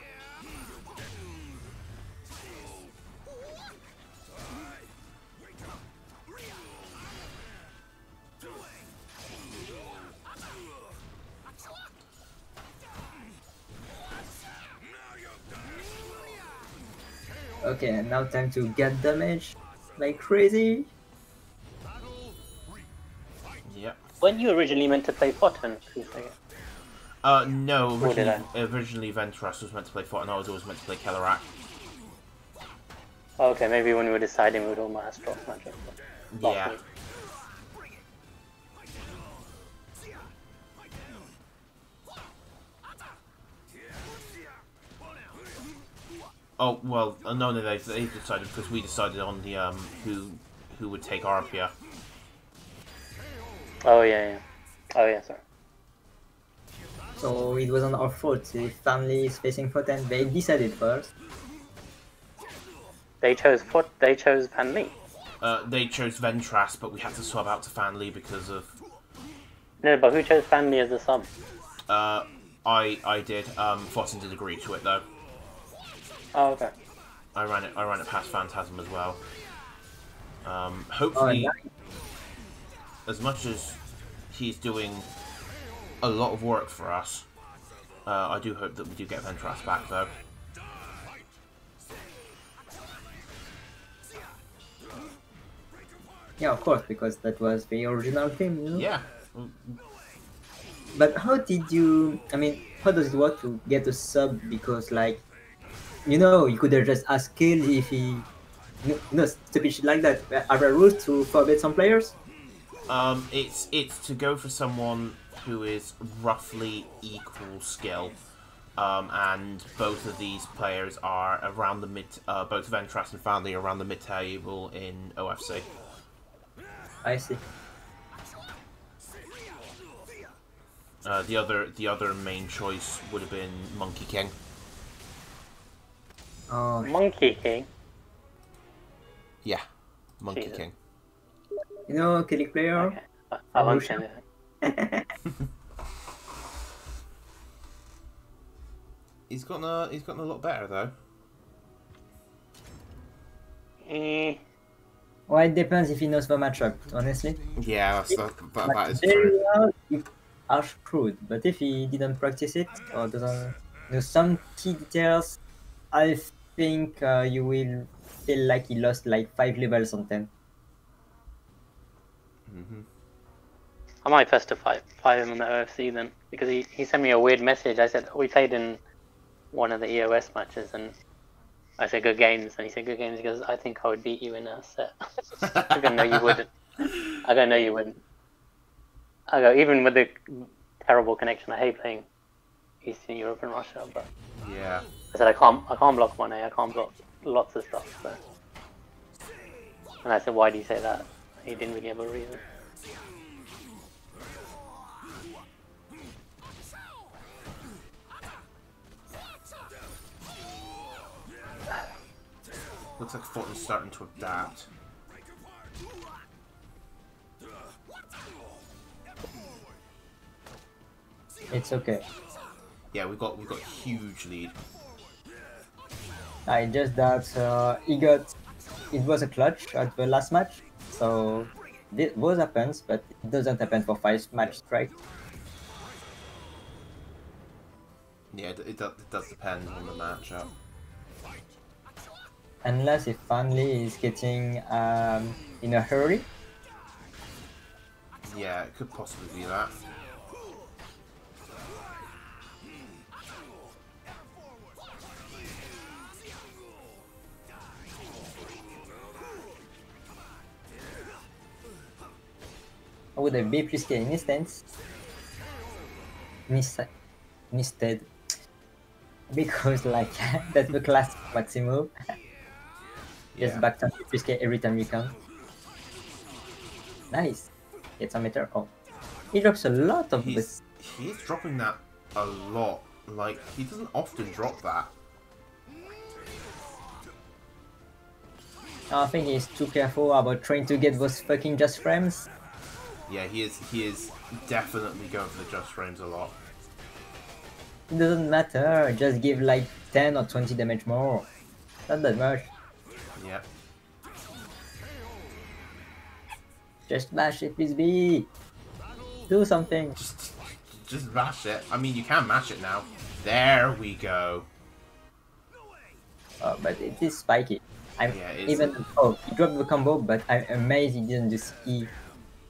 Okay, and now time to get damage like crazy. Yep. When you originally meant to play Photon, please say it. No. Or did Originally, Ventress was meant to play Fort, and I was always meant to play Kellarak. Okay, maybe when we were deciding we would almost drop magic. Yeah. Oh well, no, they decided because we decided on the who would take Arpia. Oh yeah, yeah. Oh yeah, sorry. So it wasn't our fault if family is facing Photon. They decided first. They chose Pan Li. They chose Ventras, but we had to swap out to Fanly because of. No, but who chose Pan Li as the sub? I did. Fossen did agree to it though. Oh okay. I ran it past Phantasm as well. Hopefully, as much as he's doing a lot of work for us, I do hope that we do get Ventras back though. Yeah, of course, because that was the original team, you know? Yeah. But how did you... I mean, how does it work to get a sub? Because, like, you know, you could have just asked Kill if he... No, stupid shit like that. Are there rules to forbid some players? It's to go for someone who is roughly equal skill. And both of these players are around the mid... both Ventras and Family are around the mid-table in OFC. I see. The other main choice would have been Monkey King. Oh, Monkey King. Yeah, Monkey Jesus. King. you know, Killing player? Okay. I won't say anything. He's gotten a lot better though. Well, it depends if he knows the matchup, honestly. Yeah, that is Very true. well, you are screwed. But if he didn't practice it or doesn't know some key details, I think you will feel like he lost like 5 levels on 10. Mm-hmm. I might best to fight him on the OFC then, because he sent me a weird message. I said we played in one of the EOS matches, and I said good games, and he said good games. He goes, I think I would beat you in a set. I go, no, you wouldn't. I go, no, you wouldn't. I go, even with the terrible connection, I hate playing Eastern Europe and Russia, but Yeah. I said I can't block 1A. I can't block lots of stuff. So. And I said, why do you say that? He didn't really have a reason. Looks like Fortin's starting to adapt. It's okay. Yeah, we've got a huge lead. I just that it was a clutch at the last match, so this was happens, but it doesn't happen for 5 match straight. Yeah, it does depend on the matchup. Unless if Fanley is getting in a hurry. Yeah, it could possibly be that. With a B plus K in instance instead, because like that's the class maximum. Just Yeah. back to B plus K every time you can. Nice. Get some meter. Oh, he drops a lot of this. He's dropping that a lot. Like, he doesn't often drop that. I think he's too careful about trying to get those fucking just frames. Yeah, he is definitely going for the just frames a lot. It doesn't matter, just give like 10 or 20 damage more. Not that much. Yeah. Just mash it, please be. Do something. Just mash it. I mean, you can mash it now. There we go. Oh, but it is spiky. I'm Yeah, it is. even. Oh, he dropped the combo, but I'm amazed he didn't just E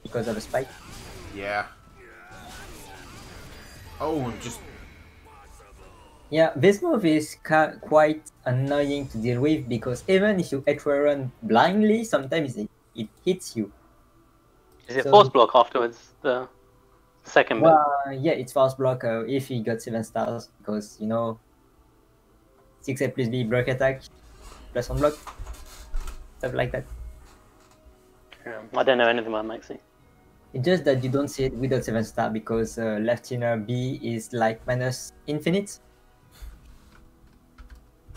because of a spike. Yeah. Oh, and just... Yeah, this move is quite annoying to deal with because even if you extra run blindly, sometimes it hits you. Is it So- force block afterwards? The second bit. Well, yeah, it's fast block if he got 7 stars because you know 6A plus B break attack plus on block stuff like that. I don't know anything about Maxi. It's just that you don't see it without 7 star because left inner B is like minus infinite.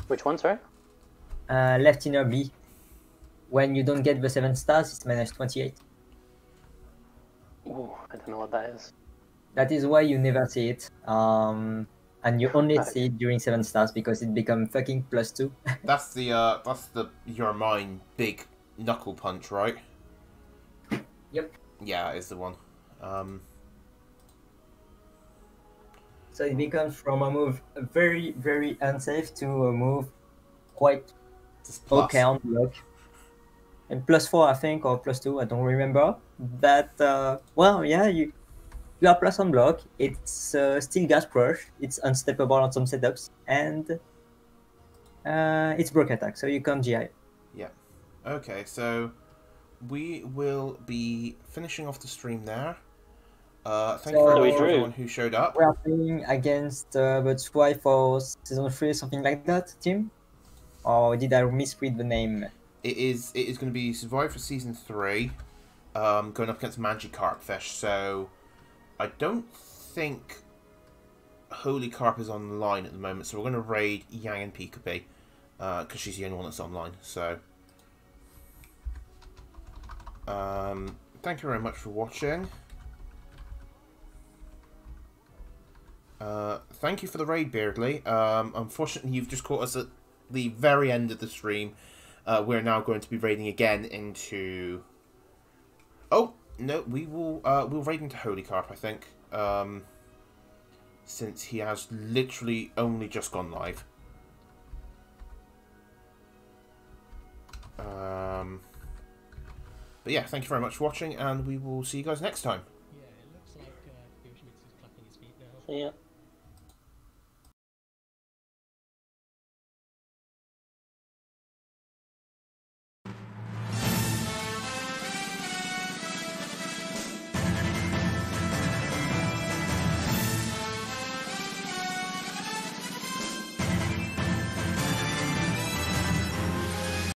Which one, sorry? Left inner B, when you don't get the 7 stars, it's minus 28. Ooh, I don't know what that is. That is why you never see it. And you only Right. see it during 7 stars because it becomes fucking +2. That's the Your Mine big knuckle punch, right? Yep. Yeah, that is the one. So it becomes from a move very, very unsafe to a move quite Just plus. okay on block. And +4, I think, or +2, I don't remember. But, well, yeah, you are plus on block. It's still gas crush. It's unstoppable on some setups. And it's broke attack, so you come GI. Yeah. Okay, so we will be finishing off the stream there. Thank you So very we much for drew. everyone who showed up. We are playing against the Twy for season 3, something like that, team? Or did I misread the name? It is going to be Survivor Season 3, going up against Magikarpfish. So I don't think Holy Carp is online at the moment. So we're going to raid Yang and Peekabee because she's the only one that's online. So thank you very much for watching. Thank you for the raid, Beardley. Unfortunately, you've just caught us at the very end of the stream. We're now going to be raiding again into... Oh, no, we'll raid into Holy Carp, I think. Since he has literally only just gone live. But yeah, thank you very much for watching, and we will see you guys next time. See ya.